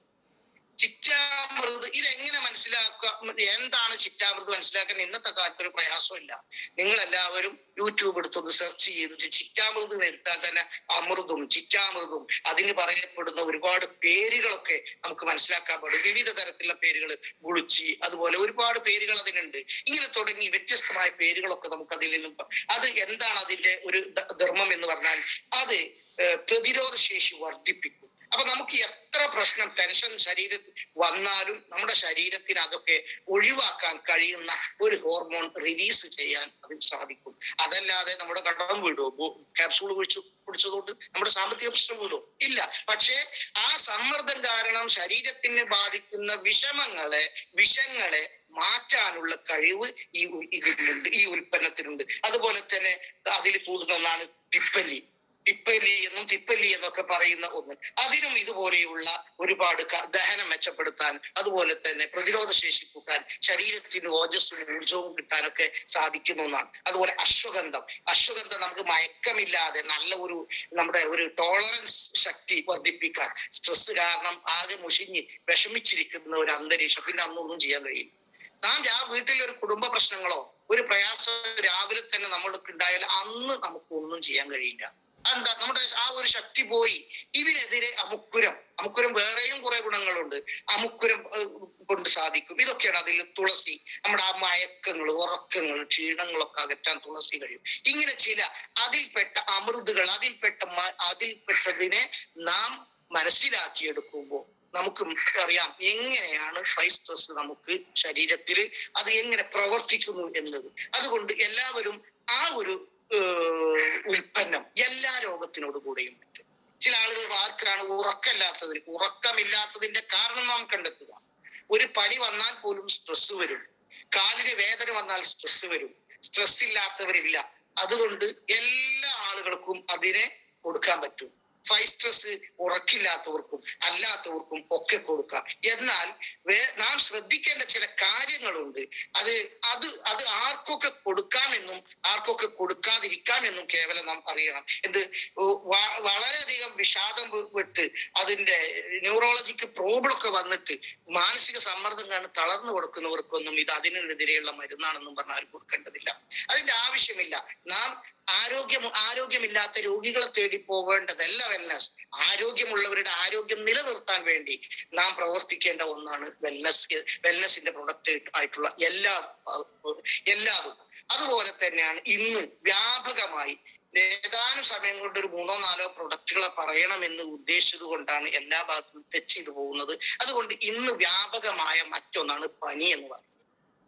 ചിറ്റാമൃത് ഇതെങ്ങനെ മനസ്സിലാക്കുക, എന്താണ് ചിറ്റാമൃത് മനസ്സിലാക്കാൻ ഇന്നത്തെ കാലത്ത് ഒരു പ്രയാസമില്ല. നിങ്ങൾ എല്ലാവരും യൂട്യൂബ് എടുത്തൊന്ന് സെർച്ച് ചെയ്തിട്ട് ചിറ്റാമൃത് എടുത്താൽ തന്നെ അമൃതും ചിറ്റാമൃതും അതിന് പറയപ്പെടുന്ന ഒരുപാട് പേരുകളൊക്കെ നമുക്ക് മനസ്സിലാക്കാൻ പാടും. വിവിധ തരത്തിലുള്ള പേരുകൾ, ഗുളിച്ചി, അതുപോലെ ഒരുപാട് പേരുകൾ അതിനുണ്ട്. ഇങ്ങനെ തുടങ്ങി വ്യത്യസ്തമായ പേരുകളൊക്കെ നമുക്ക് അതിൽ നിന്നും. അത് എന്താണ് അതിന്റെ ഒരു ധർമ്മം എന്ന് പറഞ്ഞാൽ അത് പ്രതിരോധ ശേഷി വർദ്ധിപ്പിക്കും. അപ്പൊ നമുക്ക് എത്ര പ്രശ്നം, ടെൻഷൻ ശരീരത്തിൽ വന്നാലും നമ്മുടെ ശരീരത്തിന് അതൊക്കെ ഒഴിവാക്കാൻ കഴിയുന്ന ഒരു ഹോർമോൺ റിലീസ് ചെയ്യാൻ അതിന് സാധിക്കും. അതല്ലാതെ നമ്മുടെ കടം വിടുമോ, ക്യാപ്സൂൾ കുടിച്ചതുകൊണ്ട് നമ്മുടെ സാമ്പത്തിക പ്രശ്നം വിടുമോ? ഇല്ല. പക്ഷേ ആ സമ്മർദ്ദം കാരണം ശരീരത്തിന് ബാധിക്കുന്ന വിഷങ്ങളെ മാറ്റാനുള്ള കഴിവ് ഇതിനുണ്ട്, ഈ ഉൽപ്പന്നത്തിനുണ്ട്. അതുപോലെ തന്നെ അതിൽ കൂടുന്ന ഒന്നാണ് പിപ്പല്ലി എന്നും തിപ്പല്ലി എന്നൊക്കെ പറയുന്ന ഒന്ന്. അതിനും ഇതുപോലെയുള്ള ഒരുപാട് ദഹനം മെച്ചപ്പെടുത്താൻ, അതുപോലെ തന്നെ പ്രതിരോധ ശേഷി കൂട്ടാൻ, ശരീരത്തിന് ഓജസ്സും ഊർജവും കിട്ടാനൊക്കെ സാധിക്കുന്ന ഒന്നാണ്. അതുപോലെ അശ്വഗന്ധം നമുക്ക് മയക്കമില്ലാതെ നല്ല നമ്മുടെ ഒരു ടോളറൻസ് ശക്തി വർദ്ധിപ്പിക്കാൻ, സ്ട്രെസ് കാരണം ആകെ മുഷിഞ്ഞ് വിഷമിച്ചിരിക്കുന്ന ഒരു അന്തരീക്ഷം, പിന്നെ അന്നൊന്നും ചെയ്യാൻ കഴിയില്ല. വീട്ടിൽ ഒരു കുടുംബ പ്രശ്നങ്ങളോ ഒരു പ്രയാസം രാവിലെ തന്നെ നമ്മൾക്ക് ഉണ്ടായാൽ അന്ന് നമുക്ക് ഒന്നും ചെയ്യാൻ കഴിയില്ല. എന്താ, നമ്മുടെ ആ ഒരു ശക്തി പോയി. ഇതിനെതിരെ അമുക്കുരം വേറെയും കുറെ ഗുണങ്ങളുണ്ട്. അമുക്കുരം കൊണ്ട് സാധിക്കും. ഇതൊക്കെയാണ് അതിൽ. തുളസി, നമ്മുടെ ആ മയക്കങ്ങൾ, ഉറക്കങ്ങൾ, ക്ഷീണങ്ങളൊക്കെ അകറ്റാൻ തുളസി കഴിയും. ഇങ്ങനെ ചില അതിൽപ്പെട്ട അമൃതുകൾ, അതിൽപ്പെട്ടതിനെ നാം മനസ്സിലാക്കിയെടുക്കുമ്പോൾ നമുക്ക് അറിയാം എങ്ങനെയാണ് ഫൈസ്ട്രസ് നമുക്ക് ശരീരത്തിൽ അത് എങ്ങനെ പ്രവർത്തിക്കുന്നു എന്നത്. അതുകൊണ്ട് എല്ലാവരും ആ ഒരു ഉൽപ്പന്നം എല്ലാ രോഗത്തിനോട് കൂടെയും പറ്റും. ചില ആളുകൾ ആർക്കാണ് ഉറക്കമില്ലാത്തതിന്റെ കാരണം നാം കണ്ടെത്തുക. ഒരു പനി വന്നാൽ പോലും സ്ട്രെസ് വരും, കാലിന് വേദന വന്നാൽ സ്ട്രെസ് വരും. സ്ട്രെസ് ഇല്ലാത്തവരില്ല. അതുകൊണ്ട് എല്ലാ ആളുകൾക്കും അതിനെ കൊടുക്കാൻ പറ്റും. ഫൈസ്ട്രസ് ഉറക്കില്ലാത്തവർക്കും അല്ലാത്തവർക്കും ഒക്കെ കൊടുക്കാം. എന്നാൽ നാം ശ്രദ്ധിക്കേണ്ട ചില കാര്യങ്ങളുണ്ട്. അത് ആർക്കൊക്കെ കൊടുക്കാമെന്നും ആർക്കൊക്കെ കൊടുക്കാതിരിക്കാമെന്നും കേവലം നാം അറിയണം. വളരെയധികം വിഷാദം വിട്ട് അതിന്റെ ന്യൂറോളജിക്ക് പ്രോബ്ലം ഒക്കെ വന്നിട്ട് മാനസിക സമ്മർദ്ദം കാരണം തളർന്നു കൊടുക്കുന്നവർക്കൊന്നും ഇത് അതിനെതിരെയുള്ള മരുന്നാണെന്നും പറഞ്ഞാൽ കൊടുക്കേണ്ടതില്ല. അതിന്റെ ആവശ്യമില്ല. നാം ആരോഗ്യമില്ലാത്ത രോഗികളെ തേടി പോവേണ്ടതല്ല വെൽനസ്. ആരോഗ്യമുള്ളവരുടെ ആരോഗ്യം നിലനിർത്താൻ വേണ്ടി നാം പ്രവർത്തിക്കേണ്ട ഒന്നാണ് വെൽനസിന്റെ പ്രൊഡക്റ്റ് ആയിട്ടുള്ള എല്ലാതും. അതുപോലെ തന്നെയാണ് ഇന്ന് വ്യാപകമായി ഏതാനും സമയം കൊണ്ട് ഒരു 3-4 പ്രൊഡക്റ്റുകളെ പറയണമെന്ന് ഉദ്ദേശിച്ചത് കൊണ്ടാണ് എല്ലാ ഭാഗത്തും ടച്ച് ചെയ്തു പോകുന്നത്. അതുകൊണ്ട് ഇന്ന് വ്യാപകമായ മറ്റൊന്നാണ് പനി എന്ന് പറയുന്നത്.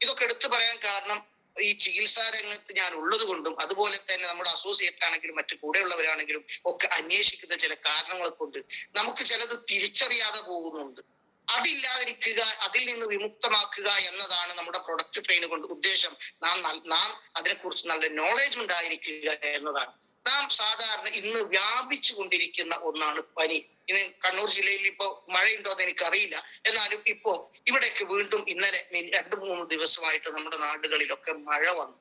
ഇതൊക്കെ എടുത്തു പറയാൻ കാരണം ഈ ചികിത്സാ രംഗത്ത് ഞാൻ ഉള്ളത് കൊണ്ടും, അതുപോലെ തന്നെ നമ്മുടെ അസോസിയേറ്റ് ആണെങ്കിലും മറ്റു കൂടെയുള്ളവരാണെങ്കിലും ഒക്കെ അന്വേഷിക്കുന്ന ചില കാരണങ്ങൾ കൊണ്ട് നമുക്ക് ചിലത് തിരിച്ചറിയാതെ പോകുന്നുണ്ട്. അതില്ലാതിരിക്കുക, അതിൽ നിന്ന് വിമുക്തമാക്കുക എന്നതാണ് നമ്മുടെ പ്രൊഡക്റ്റ് ട്രെയിൻ കൊണ്ട് ഉദ്ദേശം. നാം അതിനെക്കുറിച്ച് നല്ല നോളേജ് ഉണ്ടായിരിക്കുക എന്നതാണ്. നാം സാധാരണ ഇന്ന് വ്യാപിച്ചു കൊണ്ടിരിക്കുന്ന ഒന്നാണ് പനി. ഇനി കണ്ണൂർ ജില്ലയിൽ ഇപ്പോ മഴയുണ്ടോ എന്ന് എനിക്കറിയില്ല. എന്നാലും ഇപ്പോ ഇവിടേക്ക് വീണ്ടും ഇന്നലെ 2-3 ദിവസമായിട്ട് നമ്മുടെ നാടുകളിലൊക്കെ മഴ വന്നു.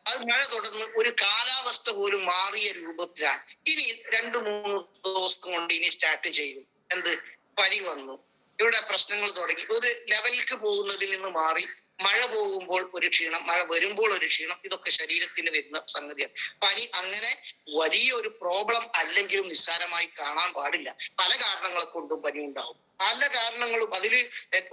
അത് മഴ തുടർന്ന് ഒരു കാലാവസ്ഥ പോലും മാറിയ രൂപത്തിലാണ്. ഇനി 2-3 ദിവസം കൊണ്ട് ഇനി സ്റ്റാർട്ട് ചെയ്യും. എന്ത്? പനി വന്നു, ഇവിടെ പ്രശ്നങ്ങൾ തുടങ്ങി. ഒരു ലെവലിലേക്ക് പോകുന്നതിൽ നിന്ന് മാറി മഴ പോകുമ്പോൾ ഒരു ക്ഷീണം, മഴ വരുമ്പോൾ ഒരു ക്ഷീണം, ഇതൊക്കെ ശരീരത്തിന് വരുന്ന സംഗതിയാണ്. പനി അങ്ങനെ വലിയൊരു പ്രോബ്ലം അല്ലെങ്കിലും നിസ്സാരമായി കാണാൻ പാടില്ല. പല കാരണങ്ങളെ കൊണ്ടും പനി ഉണ്ടാവും. പല കാരണങ്ങളും. അതിൽ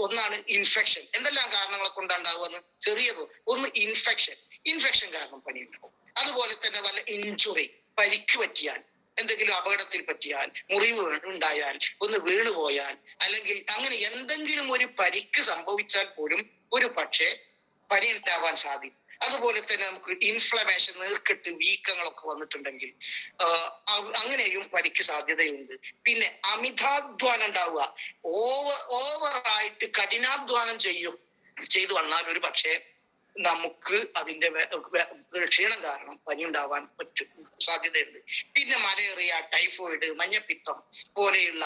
ഒന്നാണ് ഇൻഫെക്ഷൻ. എന്തെല്ലാം കാരണങ്ങളെ കൊണ്ടാണ് ഉണ്ടാവുക? ചെറിയത് ഒന്ന് ഇൻഫെക്ഷൻ കാരണം പനി ഉണ്ടാവും. അതുപോലെ തന്നെ വല്ല ഇഞ്ചുറി, പരിക്ക് പറ്റിയാൽ, എന്തെങ്കിലും അപകടത്തിൽ പറ്റിയാൽ, മുറിവ് ഉണ്ടായാൽ, ഒന്ന് വീണുപോയാൽ, അല്ലെങ്കിൽ അങ്ങനെ എന്തെങ്കിലും ഒരു പരിക്ക് സംഭവിച്ചാൽ പോലും ഒരു പക്ഷേ പനി ഉണ്ടാവാൻ സാധിക്കും. അതുപോലെ തന്നെ നമുക്ക് ഇൻഫ്ലമേഷൻ, നീർക്കെട്ട്, വീക്കങ്ങളൊക്കെ വന്നിട്ടുണ്ടെങ്കിൽ അങ്ങനെയും പനിക്ക് സാധ്യതയുണ്ട്. പിന്നെ അമിതാധ്വാനം ഉണ്ടാവുക, ഓവറായിട്ട് കഠിനാധ്വാനം ചെയ്തു വന്നാൽ ഒരു പക്ഷേ നമുക്ക് അതിന്റെ ക്ഷീണം കാരണം പനി ഉണ്ടാവാൻ സാധ്യതയുണ്ട്. പിന്നെ മലേറിയ, ടൈഫോയിഡ്, മഞ്ഞപ്പിത്തം പോലെയുള്ള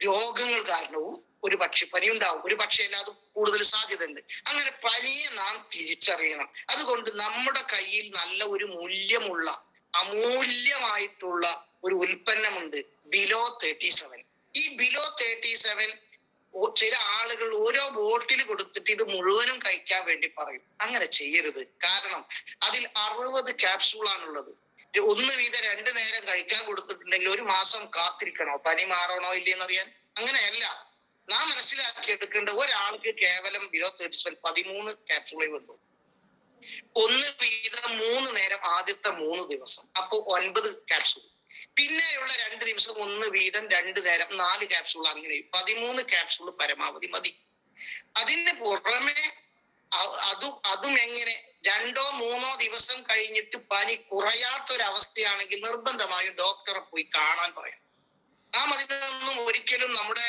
രോഗങ്ങൾ കാരണവും ഒരു പക്ഷെ പനി ഉണ്ടാവും. ഒരു പക്ഷേ അല്ലാതെ കൂടുതൽ സാധ്യത ഉണ്ട്. അങ്ങനെ പനിയെ നാം തിരിച്ചറിയണം. അതുകൊണ്ട് നമ്മുടെ കയ്യിൽ നല്ല ഒരു മൂല്യമുള്ള, അമൂല്യമായിട്ടുള്ള ഒരു ഉൽപ്പന്നമുണ്ട്, ബിലോ 37. ഈ ബിലോ 37 ചില ആളുകൾ ഓരോ ബോട്ടിൽ കൊടുത്തിട്ട് ഇത് മുഴുവനും കഴിക്കാൻ വേണ്ടി പറയും. അങ്ങനെ ചെയ്യരുത്. കാരണം അതിൽ 60 ക്യാപ്സൂളാണുള്ളത്. 1 വീതം 2 നേരം കഴിക്കാൻ കൊടുത്തിട്ടുണ്ടെങ്കിൽ 1 മാസം കാത്തിരിക്കണോ പനി മാറണോ ഇല്ലെന്നറിയാൻ? അങ്ങനെയല്ല. നാം മനസ്സിലാക്കിയെടുക്കേണ്ട, ഒരാൾക്ക് കേവലം ബിലോ 37 13 ക്യാപ്സൂളേ വേണ്ടു. 1 വീതം 3 നേരം ആദ്യത്തെ 3 ദിവസം, അപ്പൊ 9 ക്യാപ്സൂൾ. പിന്നെയുള്ള 2 ദിവസം 1 വീതം 2 നേരം 4 ക്യാപ്സൂൾ. അങ്ങനെ 13 ക്യാപ്സൂൾ പരമാവധി മതി. അതിന് പുറമെ അതും എങ്ങനെ 2-3 ദിവസം കഴിഞ്ഞിട്ട് പനി കുറയാത്തൊരവസ്ഥയാണെങ്കിൽ നിർബന്ധമായും ഡോക്ടറെ പോയി കാണാൻ പറയാം. നാം അതിനൊന്നും ഒരിക്കലും നമ്മുടെ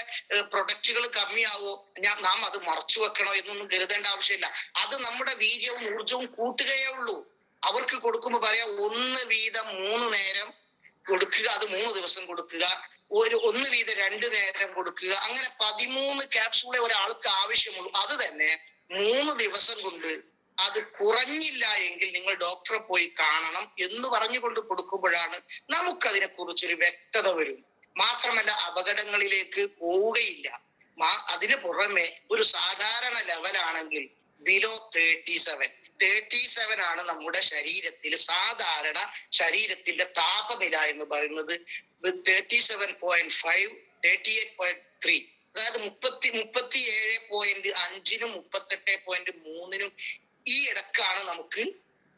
പ്രൊഡക്റ്റുകൾ കമ്മിയാവോ, നാം അത് മറച്ചു വെക്കണോ എന്നൊന്നും കരുതേണ്ട ആവശ്യമില്ല. അത് നമ്മുടെ വീര്യവും ഊർജവും കൂട്ടുകയേ ഉള്ളൂ. അവർക്ക് കൊടുക്കുമ്പോൾ പറയാം 1 വീതം 3 നേരം കൊടുക്കുക, അത് 3 ദിവസം കൊടുക്കുക, 1 വീതം 2 നേരം കൊടുക്കുക. അങ്ങനെ 13 ക്യാപ്സൂളെ ഒരാൾക്ക് ആവശ്യമുള്ളൂ. അത് തന്നെ 3 ദിവസം കൊണ്ട് അത് കുറഞ്ഞില്ല എങ്കിൽ നിങ്ങൾ ഡോക്ടറെ പോയി കാണണം എന്ന് പറഞ്ഞുകൊണ്ട് കൊടുക്കുമ്പോഴാണ് നമുക്കതിനെ കുറിച്ചൊരു വ്യക്തത വരും. മാത്രമല്ല അപകടങ്ങളിലേക്ക് പോവുകയില്ല. അതിന് പുറമെ ഒരു സാധാരണ ലെവലാണെങ്കിൽ ബിലോ 37 ആണ് നമ്മുടെ ശരീരത്തിൽ സാധാരണ ശരീരത്തിന്റെ താപനില എന്ന് പറയുന്നത്. 37.5, 38.3, അതായത് 37.5-നും 38.3-നും ഈ ഇടക്കാണ് നമുക്ക്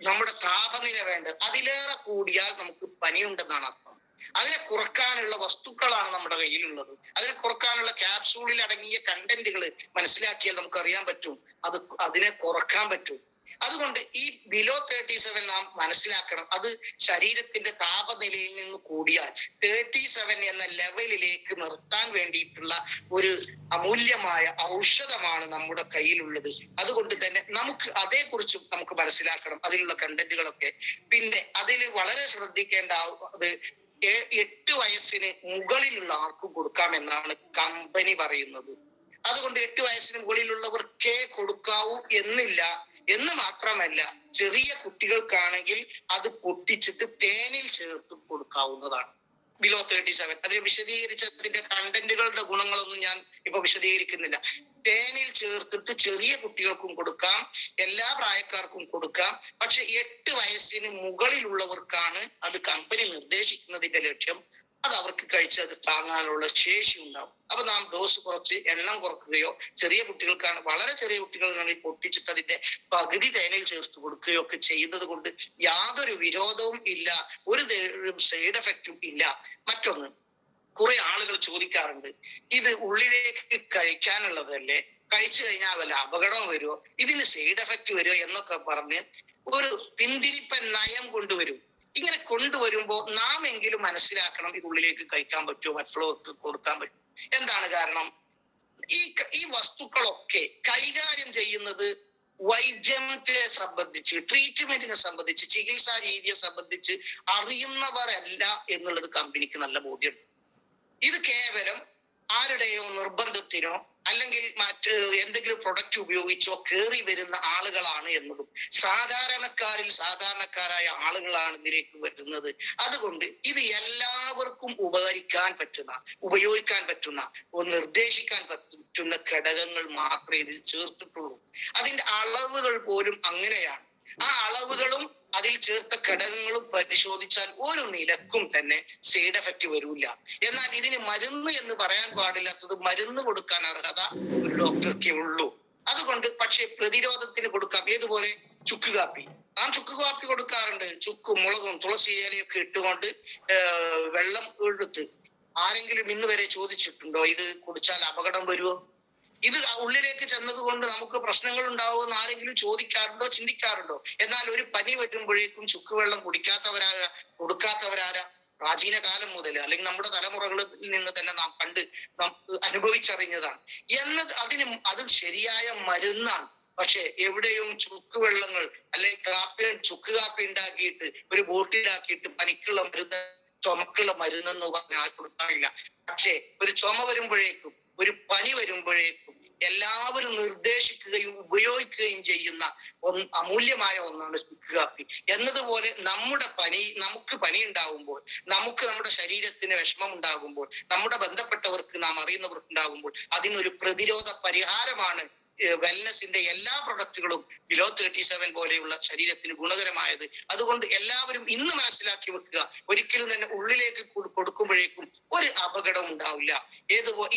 നമ്മുടെ താപനില വേണ്ടത്. അതിലേറെ കൂടിയാൽ നമുക്ക് പനിയുണ്ടെന്നാണ് അർത്ഥം. അതിനെ കുറക്കാനുള്ള വസ്തുക്കളാണ് നമ്മുടെ കയ്യിലുള്ളത്. അതിനെ കുറക്കാനുള്ള ക്യാപ്സൂളിൽ അടങ്ങിയ കണ്ടന്റുകൾ മനസ്സിലാക്കിയാൽ നമുക്ക് അറിയാൻ പറ്റും, അതിനെ കുറക്കാൻ പറ്റും. അതുകൊണ്ട് ഈ ബിലോ 37 നാം മനസ്സിലാക്കണം. അത് ശരീരത്തിന്റെ താപനിലയിൽ നിന്ന് കൂടിയാൽ 37 എന്ന ലെവലിലേക്ക് നിർത്താൻ വേണ്ടിയിട്ടുള്ള ഒരു അമൂല്യമായ ഔഷധമാണ് നമ്മുടെ കയ്യിലുള്ളത്. അതുകൊണ്ട് തന്നെ നമുക്ക് അതേക്കുറിച്ചും നമുക്ക് മനസ്സിലാക്കണം, അതിലുള്ള കണ്ടന്റുകളൊക്കെ. പിന്നെ അതിൽ വളരെ ശ്രദ്ധിക്കേണ്ട അത് 8 വയസ്സിന് മുകളിലുള്ള ആർക്കും കൊടുക്കാമെന്നാണ് കമ്പനി പറയുന്നത്. അതുകൊണ്ട് 8 വയസ്സിന് മുകളിലുള്ളവർക്കേ കൊടുക്കാവൂ എന്നില്ല. എന്ന് മാത്രമല്ല, ചെറിയ കുട്ടികൾക്കാണെങ്കിൽ അത് പൊട്ടിച്ചിട്ട് തേനിൽ ചേർത്ത് കൊടുക്കാവുന്നതാണ്. ബിലോ 37 അതിൽ വിശദീകരിച്ചതിന്റെ കണ്ടന്റുകളുടെ ഗുണങ്ങളൊന്നും ഞാൻ ഇപ്പൊ വിശദീകരിക്കുന്നില്ല. തേനിൽ ചേർത്തിട്ട് ചെറിയ കുട്ടികൾക്കും കൊടുക്കാം, എല്ലാ പ്രായക്കാർക്കും കൊടുക്കാം. പക്ഷെ 8 വയസ്സിന് മുകളിലുള്ളവർക്കാണ് അത് കമ്പനി നിർദ്ദേശിക്കുന്നതിന്റെ ലക്ഷ്യം. അത് അവർക്ക് കഴിച്ച് അത് താങ്ങാനുള്ള ശേഷി ഉണ്ടാവും. അപ്പൊ നാം ഡോസ് കുറച്ച് എണ്ണം കുറക്കുകയോ, ചെറിയ കുട്ടികൾക്കാണ്, വളരെ ചെറിയ കുട്ടികൾക്കാണെങ്കിൽ പൊട്ടിച്ചിട്ട് അതിന്റെ പകുതി തേനിൽ ചേർത്ത് കൊടുക്കുകയോ ഒക്കെ ചെയ്യുന്നത് കൊണ്ട് യാതൊരു വിരോധവും ഇല്ല, ഒരു സൈഡ് എഫക്റ്റും ഇല്ല. മറ്റൊന്ന്, കുറെ ആളുകൾ ചോദിക്കാറുണ്ട്, ഇത് ഉള്ളിലേക്ക് കഴിക്കാനുള്ളതല്ലേ, കഴിച്ചു കഴിഞ്ഞാൽ വല്ല അപകടം വരുമോ, ഇതിന് സൈഡ് എഫക്റ്റ് വരുമോ എന്നൊക്കെ പറഞ്ഞ് ഒരു പിന്തിരിപ്പൻ നയം കൊണ്ടുവരും. ഇങ്ങനെ കൊണ്ടുവരുമ്പോൾ നാം എങ്കിലും മനസ്സിലാക്കണം, ഇത് ഉള്ളിലേക്ക് കഴിക്കാൻ പറ്റുമോ, മറ്റുള്ളവർക്ക് കൊടുക്കാൻ പറ്റും. എന്താണ് കാരണം? ഈ വസ്തുക്കളൊക്കെ കൈകാര്യം ചെയ്യുന്നത് വൈദ്യത്തെ സംബന്ധിച്ച്, ട്രീറ്റ്മെന്റിനെ സംബന്ധിച്ച്, ചികിത്സാ രീതിയെ സംബന്ധിച്ച് അറിയുന്നവരല്ല എന്നുള്ളത് കമ്പനിക്ക് നല്ല ബോധ്യമുണ്ട്. ഇത് കേവലം ആരുടെയോ നിർബന്ധത്തിനോ അല്ലെങ്കിൽ മറ്റ് എന്തെങ്കിലും പ്രൊഡക്റ്റ് ഉപയോഗിച്ചോ കയറി വരുന്ന ആളുകളാണ് എന്നതും സാധാരണക്കാരായ ആളുകളാണ് ഇതിലേക്ക് വരുന്നത്. അതുകൊണ്ട് ഇത് എല്ലാവർക്കും ഉപയോഗിക്കാൻ പറ്റുന്ന നിർദ്ദേശിക്കാൻ പറ്റുന്ന ഘടകങ്ങൾ മാത്രമേ ഇതിൽ ചേർത്തിട്ടുള്ളൂ. അതിന്റെ അളവുകൾ പോലും അങ്ങനെയാണ്. ആ അളവുകളും അതിൽ ചേർത്ത ഘടകങ്ങളും പരിശോധിച്ചാൽ ഒരു നിലക്കും തന്നെ സൈഡ് എഫക്റ്റ് വരില്ല. എന്നാൽ ഇതിന് മരുന്ന് എന്ന് പറയാൻ പാടില്ലാത്തത് മരുന്ന് കൊടുക്കാൻ അർഹത ഒരു ഡോക്ടർക്കേ ഉള്ളൂ. അതുകൊണ്ട് പക്ഷെ പ്രതിരോധത്തിന് കൊടുക്കാം. ഏതുപോലെ ചുക്ക് കാപ്പി, ചുക്ക് കാപ്പി കൊടുക്കാറുണ്ട്. ചുക്കും മുളകും തുളസി ഇലയൊക്കെ ഇട്ടുകൊണ്ട് വെള്ളം എടുത്ത് ആരെങ്കിലും ഇന്ന് വരെ ചോദിച്ചിട്ടുണ്ടോ ഇത് കുടിച്ചാൽ അപകടം വരുമോ? ഇത് ഉള്ളിലേക്ക് ചെന്നത് കൊണ്ട് നമുക്ക് പ്രശ്നങ്ങൾ ഉണ്ടാവുമെന്ന് ആരെങ്കിലും ചോദിക്കാറുണ്ടോ, ചിന്തിക്കാറുണ്ടോ? എന്നാൽ ഒരു പനി വരുമ്പോഴേക്കും ചുക്കുവെള്ളം കൊടുക്കാത്തവരാരാ? പ്രാചീന കാലം മുതൽ അല്ലെങ്കിൽ നമ്മുടെ തലമുറകളിൽ നിന്ന് തന്നെ നാം അനുഭവിച്ചറിഞ്ഞതാണ്. അത് ശരിയായ മരുന്നാണ്. പക്ഷെ എവിടെയും ചുക്കുവെള്ളങ്ങൾ അല്ലെങ്കിൽ ചുക്ക് കാപ്പി ഉണ്ടാക്കിയിട്ട് ഒരു ബോട്ടിലാക്കിയിട്ട് പനിക്കുള്ള മരുന്ന്, ചുമക്കുള്ള മരുന്നെന്ന് പറഞ്ഞാൽ കൊടുക്കാറില്ല. പക്ഷെ ഒരു ചുമ വരുമ്പോഴേക്കും ഒരു പനി വരുമ്പോഴേക്കും എല്ലാവരും നിർദ്ദേശിക്കുകയും ഉപയോഗിക്കുകയും ചെയ്യുന്ന അമൂല്യമായ ഒന്നാണ് ചുക്ക് കാപ്പി. എന്നതുപോലെ നമുക്ക് പനി ഉണ്ടാകുമ്പോൾ, നമ്മുടെ ശരീരത്തിന് വിഷമം ഉണ്ടാകുമ്പോൾ, നമ്മുടെ ബന്ധപ്പെട്ടവർക്ക് നാം അറിയുന്നവർക്ക് ഉണ്ടാകുമ്പോൾ അതിനൊരു പ്രതിരോധ പരിഹാരമാണ് വെൽനസിന്റെ എല്ലാ പ്രൊഡക്റ്റുകളും ബിലോ 37 പോലെയുള്ള ശരീരത്തിന് ഗുണകരമായത്. അതുകൊണ്ട് എല്ലാവരും ഇന്ന് മനസ്സിലാക്കി വെക്കുക, ഒരിക്കലും തന്നെ ഉള്ളിലേക്ക് കൊടുക്കുമ്പോഴേക്കും ഒരു അപകടം ഉണ്ടാവില്ല.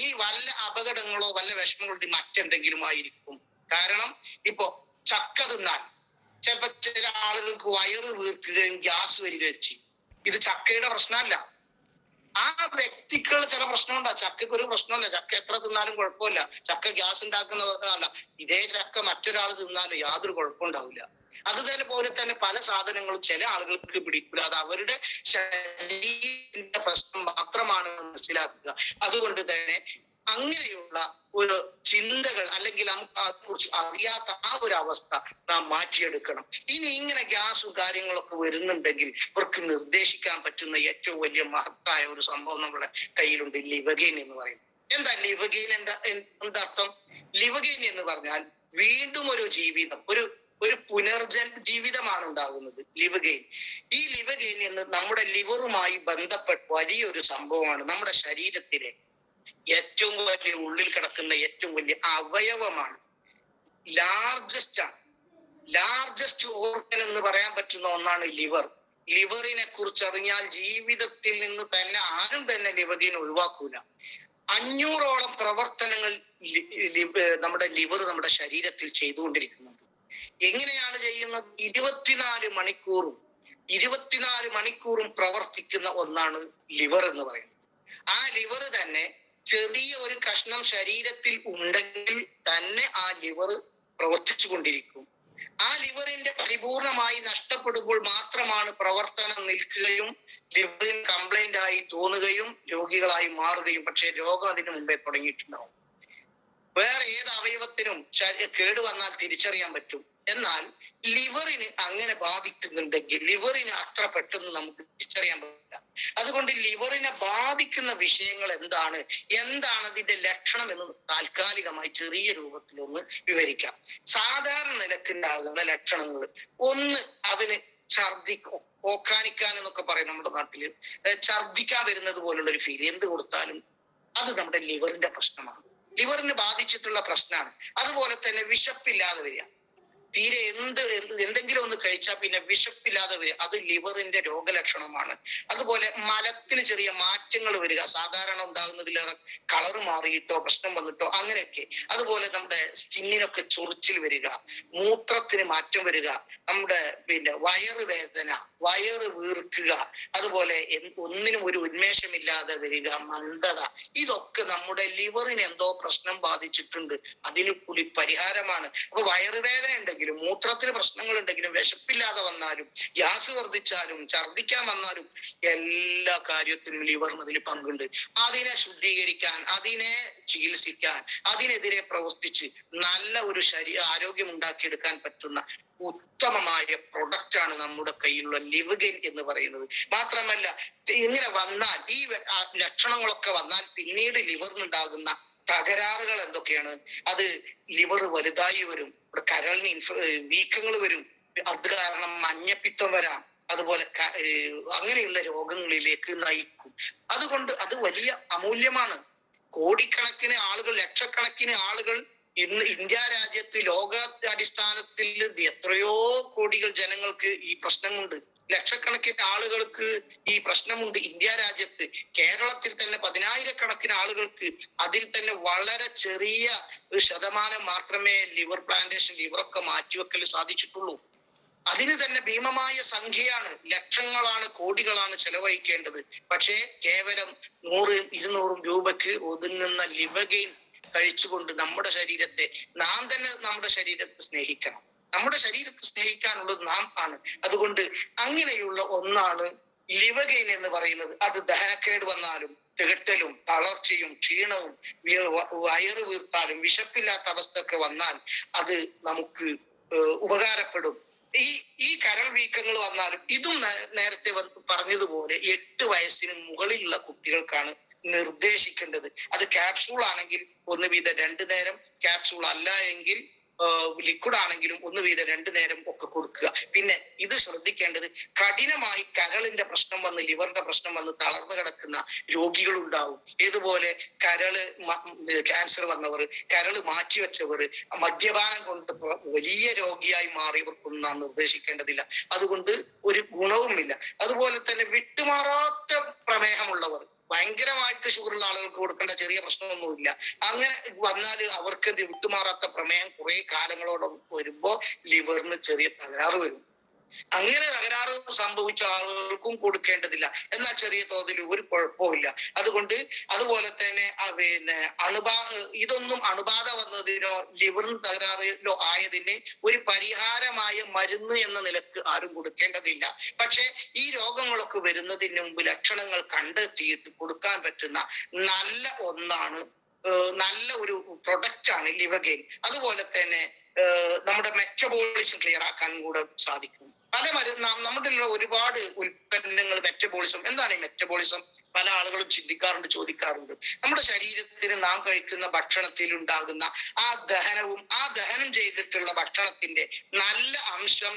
ഈ വല്ല അപകടങ്ങളോ വല്ല വിഷമങ്ങളുടെ മറ്റെന്തെങ്കിലും ആയിരിക്കും. കാരണം ഇപ്പൊ ചക്ക തിന്നാൽ ചിലപ്പോ ചില ആളുകൾക്ക് വയറ് വീർക്കുകയും ഗ്യാസ് വരികയും ചെയ്യും. ഇത് ചക്കയുടെ പ്രശ്നമല്ല, ആ വ്യക്തികൾ ചില പ്രശ്നമുണ്ടാകും. ചക്കയ്ക്ക് ഒരു പ്രശ്നമല്ല, ചക്ക എത്ര തിന്നാലും കുഴപ്പമില്ല. ചക്ക ഗ്യാസ് ഉണ്ടാക്കുന്നതല്ല. ഇതേ ചക്ക മറ്റൊരാൾ തിന്നാലും യാതൊരു കുഴപ്പമുണ്ടാവില്ല. അതുപോലെ തന്നെ പല സാധനങ്ങളും ചില ആളുകൾക്ക് പിടിക്കില്ല. അത് അവരുടെ ശരീരത്തിന്റെ പ്രശ്നം മാത്രമാണ് മനസ്സിലാക്കുക. അതുകൊണ്ട് തന്നെ അങ്ങനെയുള്ള ഒരു ചിന്തകൾ അല്ലെങ്കിൽ നമുക്ക് അതിനെക്കുറിച്ച് അറിയാത്ത ആ ഒരു അവസ്ഥ നാം മാറ്റിയെടുക്കണം. ഇനി ഇങ്ങനെ ഗ്യാസും കാര്യങ്ങളൊക്കെ വരുന്നുണ്ടെങ്കിൽ അവർക്ക് നിർദ്ദേശിക്കാൻ പറ്റുന്ന ഏറ്റവും വലിയ മഹത്തായ ഒരു സംഭവം നമ്മുടെ കയ്യിലുണ്ട്, ലിവഗെയിൻ എന്ന് പറയും. എന്താ ലിവഗെയിൻ? എന്താർത്ഥം? ലിവഗെയിൻ എന്ന് പറഞ്ഞാൽ വീണ്ടും ഒരു ജീവിതം, ഒരു ജീവിതമാണ് ഉണ്ടാകുന്നത് ലിവഗെയിൻ. ഈ ലിവഗെയിൻ എന്ന് നമ്മുടെ ലിവറുമായി ബന്ധപ്പെട്ട വലിയൊരു സംഭവമാണ്. നമ്മുടെ ശരീരത്തിലെ ഏറ്റവും വലിയ ഉള്ളിൽ കിടക്കുന്ന ഏറ്റവും വലിയ അവയവമാണ്, ലാർജസ്റ്റ് ഓർഗൻ എന്ന് പറയാൻ പറ്റുന്ന ഒന്നാണ് ലിവർ. ലിവറിനെ കുറിച്ച് അറിഞ്ഞാൽ ജീവിതത്തിൽ നിന്ന് തന്നെ ആരും തന്നെ ലിവഗെയിൻ ഒഴിവാക്കൂല. 500ഓളം പ്രവർത്തനങ്ങൾ നമ്മുടെ ലിവർ നമ്മുടെ ശരീരത്തിൽ ചെയ്തുകൊണ്ടിരിക്കുന്നുണ്ട്. എങ്ങനെയാണ് ചെയ്യുന്നത്? 24 മണിക്കൂറും പ്രവർത്തിക്കുന്ന ഒന്നാണ് ലിവർ എന്ന് പറയുന്നത്. ആ ലിവർ തന്നെ ചെറിയ ഒരു കഷ്ണം ശരീരത്തിൽ ഉണ്ടെങ്കിൽ തന്നെ ആ ലിവർ പ്രവർത്തിച്ചു കൊണ്ടിരിക്കും. ആ ലിവറിന്റെ പരിപൂർണമായി നഷ്ടപ്പെടുമ്പോൾ മാത്രമാണ് പ്രവർത്തനം നിൽക്കുകയും ലിവറിന് കംപ്ലൈന്റ് ആയി തോന്നുകയും രോഗികളായി മാറുകയും. പക്ഷെ രോഗം അതിന് മുമ്പേ തുടങ്ങിയിട്ടുണ്ടാവും. വേറെ ഏത് അവയവത്തിനും കേട് വന്നാൽ തിരിച്ചറിയാൻ പറ്റും. എന്നാൽ ലിവറിന് അങ്ങനെ ബാധിക്കുന്നുണ്ടെങ്കിൽ ലിവറിന് അത്ര പെട്ടെന്ന് നമുക്ക് തിരിച്ചറിയാൻ പറ്റില്ല. അതുകൊണ്ട് ലിവറിനെ ബാധിക്കുന്ന വിഷയങ്ങൾ എന്താണ് അതിന്റെ ലക്ഷണം എന്ന് താൽക്കാലികമായി ചെറിയ രൂപത്തിലൊന്ന് വിവരിക്കാം. സാധാരണ നിലക്കുണ്ടാകുന്ന ലക്ഷണങ്ങൾ, ഒന്ന് അവന് ഓക്കാനിക്കാൻ എന്നൊക്കെ പറയും നമ്മുടെ നാട്ടില്, ഛർദിക്കാൻ വരുന്നത് പോലുള്ള ഒരു ഫീൽ എന്ത് കൊടുത്താലും അത് നമ്മുടെ ലിവറിന്റെ പ്രശ്നമാണ്, ലിവറിന് ബാധിച്ചിട്ടുള്ള പ്രശ്നമാണ്. അതുപോലെ തന്നെ വിശപ്പില്ലാതെ വരിക, തീരെ എന്തെങ്കിലും ഒന്ന് കഴിച്ചാൽ പിന്നെ വിശപ്പില്ലാതെ വരിക, അത് ലിവറിന്റെ രോഗലക്ഷണമാണ്. അതുപോലെ മലത്തിന് ചെറിയ മാറ്റങ്ങൾ വരിക, സാധാരണ ഉണ്ടാകുന്നതിലേറെ കളർ മാറിയിട്ടോ പ്രശ്നം വന്നിട്ടോ അങ്ങനെയൊക്കെ. അതുപോലെ നമ്മുടെ സ്കിന്നിനൊക്കെ ചൊറിച്ചിൽ വരിക, മൂത്രത്തിന് മാറ്റം വരിക, നമ്മുടെ വയറുവേദന, വയറ് വീർക്കുക, അതുപോലെ ഒന്നിനും ഒരു ഉന്മേഷമില്ലാതെ വരിക, മന്ദത, ഇതൊക്കെ നമ്മുടെ ലിവറിന് എന്തോ പ്രശ്നം ബാധിച്ചിട്ടുണ്ട്. അതിന് കൂടി പരിഹാരമാണ്. അപ്പൊ വയറുവേദന ഉണ്ടെങ്കിലും, മൂത്രത്തിന് പ്രശ്നങ്ങൾ ഉണ്ടെങ്കിലും, വിശപ്പില്ലാതെ വന്നാലും, ഗ്യാസ് വർദ്ധിച്ചാലും, ഛർദിക്കാൻ വന്നാലും എല്ലാ കാര്യത്തിനും ലിവറിന് അതിൽ പങ്കുണ്ട്. അതിനെ ശുദ്ധീകരിക്കാൻ, അതിനെ ചികിത്സിക്കാൻ, അതിനെതിരെ പ്രവർത്തിച്ച് നല്ല ഒരു ആരോഗ്യം ഉണ്ടാക്കിയെടുക്കാൻ പറ്റുന്ന ഉത്തമമായ പ്രൊഡക്റ്റ് ആണ് നമ്മുടെ കയ്യിലുള്ള ലിവഗെയിൻ എന്ന് പറയുന്നത്. മാത്രമല്ല ഇങ്ങനെ വന്നാൽ, ഈ ലക്ഷണങ്ങളൊക്കെ വന്നാൽ പിന്നീട് ലിവറിനുണ്ടാകുന്ന തകരാറുകൾ എന്തൊക്കെയാണ്? അത് ലിവർ വലുതായി വരും, കരളിന് വീക്കങ്ങൾ വരും, അത് കാരണം മഞ്ഞപ്പിത്തം വരാം, അതുപോലെ അങ്ങനെയുള്ള രോഗങ്ങളിലേക്ക് നയിക്കും. അതുകൊണ്ട് അത് വലിയ അമൂല്യമാണ്. കോടിക്കണക്കിന് ആളുകൾ, ലക്ഷക്കണക്കിന് ആളുകൾ ഇന്ന് ഇന്ത്യ രാജ്യത്ത് ലോക അടിസ്ഥാനത്തിൽ എത്രയോ കോടികൾ ജനങ്ങൾക്ക് ഈ പ്രശ്നമുണ്ട്. ലക്ഷക്കണക്കിന് ആളുകൾക്ക് ഈ പ്രശ്നമുണ്ട് ഇന്ത്യ രാജ്യത്ത്. കേരളത്തിൽ തന്നെ 10,000-കണക്കിന് ആളുകൾക്ക്. അതിൽ തന്നെ വളരെ ചെറിയ ഒരു ശതമാനം മാത്രമേ ലിവർ പ്ലാന്റേഷൻ, ലിവറൊക്കെ മാറ്റിവെക്കൽ സാധിച്ചിട്ടുള്ളൂ. അതിന് തന്നെ ഭീമമായ സംഖ്യയാണ്, ലക്ഷങ്ങളാണ്, കോടികളാണ് ചെലവഴിക്കേണ്ടത്. പക്ഷേ കേവലം 100-200 രൂപയ്ക്ക് ഒതുങ്ങുന്ന ലിവഗെയിൻ കഴിച്ചുകൊണ്ട് നമ്മുടെ ശരീരത്തെ, നാം തന്നെ നമ്മുടെ ശരീരത്തെ സ്നേഹിക്കണം. നമ്മുടെ ശരീരത്തെ സ്നേഹിക്കാനുള്ളത് നാം ആണ്. അതുകൊണ്ട് അങ്ങനെയുള്ള ഒന്നാണ് ലിവഗെയിൻ എന്ന് പറയുന്നത്. അത് ദഹനക്കേട് വന്നാലും, തികട്ടലും, തളർച്ചയും, ക്ഷീണവും, വയറ് വീർത്താലും, വിശപ്പില്ലാത്ത അവസ്ഥയൊക്കെ വന്നാൽ അത് നമുക്ക് ഉപകാരപ്പെടും. ഈ കരൾ വീക്കങ്ങൾ വന്നാലും ഇതും നേരത്തെ പറഞ്ഞതുപോലെ 8 വയസ്സിന് മുകളിലുള്ള കുട്ടികൾക്കാണ് നിർദ്ദേശിക്കേണ്ടത്. അത് ക്യാപ്സൂൾ ആണെങ്കിൽ 1 വീതം 2 നേരം, ക്യാപ്സൂൾ അല്ല എങ്കിൽ ലിക്വിഡ് ആണെങ്കിലും 1 വീതം 2 നേരം ഒക്കെ കൊടുക്കുക. പിന്നെ ഇത് ശ്രദ്ധിക്കേണ്ടത്, കഠിനമായി കരളിന്റെ പ്രശ്നം വന്ന്, ലിവറിന്റെ പ്രശ്നം വന്ന് തളർന്നു കിടക്കുന്ന രോഗികൾ ഉണ്ടാവും. ഇതുപോലെ കരള് ക്യാൻസർ വന്നവർ, കരള് മാറ്റിവെച്ചവർ, മദ്യപാനം കൊണ്ട് വലിയ രോഗിയായി മാറിയവർക്കൊന്നും നാം നിർദ്ദേശിക്കേണ്ടതില്ല. അതുകൊണ്ട് ഒരു ഗുണവുമില്ല. അതുപോലെ തന്നെ വിട്ടുമാറാത്ത പ്രമേഹമുള്ളവർ, ഭയങ്കരമായിട്ട് ഷുഗറുള്ള ആളുകൾക്ക് കൊടുക്കേണ്ട ചെറിയ പ്രശ്നമൊന്നുമില്ല. അങ്ങനെ വന്നാൽ അവർക്ക് വിട്ടുമാറാത്ത പ്രമേഹം കുറെ കാലങ്ങളോടെ വരുമ്പോ ലിവറിന് ചെറിയ തകരാറ് വരും. അങ്ങനെ തകരാറ് സംഭവിച്ച ആളുകൾക്കും കൊടുക്കേണ്ടതില്ല. എന്നാൽ ചെറിയ തോതിൽ ഒരു കുഴപ്പമില്ല. അതുപോലെ തന്നെ ഇതൊന്നും അണുബാധ വന്നതിനോ ലിവറിന് തകരാറിലോ ആയതിന് ഒരു പരിഹാരമായ മരുന്ന് എന്ന നിലക്ക് ആരും കൊടുക്കേണ്ടതില്ല. പക്ഷെ ഈ രോഗങ്ങളൊക്കെ വരുന്നതിന് മുമ്പ് ലക്ഷണങ്ങൾ കണ്ടെത്തിയിട്ട് കൊടുക്കാൻ പറ്റുന്ന നല്ല ഒന്നാണ്, നല്ല ഒരു പ്രൊഡക്റ്റ് ആണ് ലിവഗെയിൻ. അതുപോലെ തന്നെ നമ്മുടെ മെറ്റബോളിസം ക്ലിയർ ആക്കാൻ കൂടെ സാധിക്കും. നമ്മുടെ ഒരുപാട് ഉൽപ്പന്നങ്ങൾ മെറ്റബോളിസം. എന്താണ് ഈ മെറ്റബോളിസം? പല ആളുകളും ചിന്തിക്കാറുണ്ട്, ചോദിക്കാറുണ്ട്. നമ്മുടെ ശരീരത്തിന് നാം കഴിക്കുന്ന ഭക്ഷണത്തിൽ ഉണ്ടാകുന്ന ആ ദഹനവും, ആ ദഹനം ചെയ്തിട്ടുള്ള ഭക്ഷണത്തിന്റെ നല്ല അംശം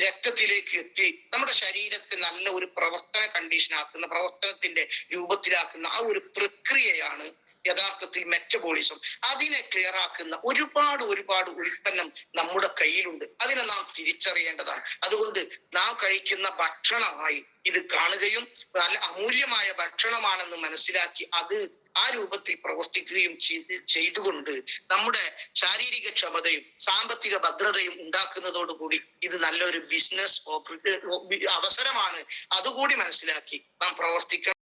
രക്തത്തിലേക്ക് എത്തി നമ്മുടെ ശരീരത്തെ നല്ല ഒരു പ്രവർത്തന കണ്ടീഷനാക്കുന്ന, പ്രവർത്തനത്തിന്റെ രൂപത്തിലാക്കുന്ന ആ ഒരു പ്രക്രിയയാണ് യഥാർത്ഥത്തിൽ മെറ്റബോളിസം. അതിനെ ക്ലിയർ ആക്കുന്ന ഒരുപാട് ഉൽപ്പന്നം നമ്മുടെ കയ്യിലുണ്ട്. അതിനെ നാം തിരിച്ചറിയേണ്ടതാണ്. അതുകൊണ്ട് നാം കഴിക്കുന്ന ഭക്ഷണമായി ഇത് കാണുകയും നല്ല അമൂല്യമായ ഭക്ഷണമാണെന്ന് മനസ്സിലാക്കി അത് ആ രൂപത്തിൽ പ്രവർത്തിക്കുകയും ചെയ്തുകൊണ്ട് നമ്മുടെ ശാരീരിക ക്ഷമതയും സാമ്പത്തിക ഭദ്രതയും ഉണ്ടാക്കുന്നതോടുകൂടി ഇത് നല്ലൊരു ബിസിനസ് അവസരമാണ്. അതുകൂടി മനസ്സിലാക്കി നാം പ്രവർത്തിക്കണം.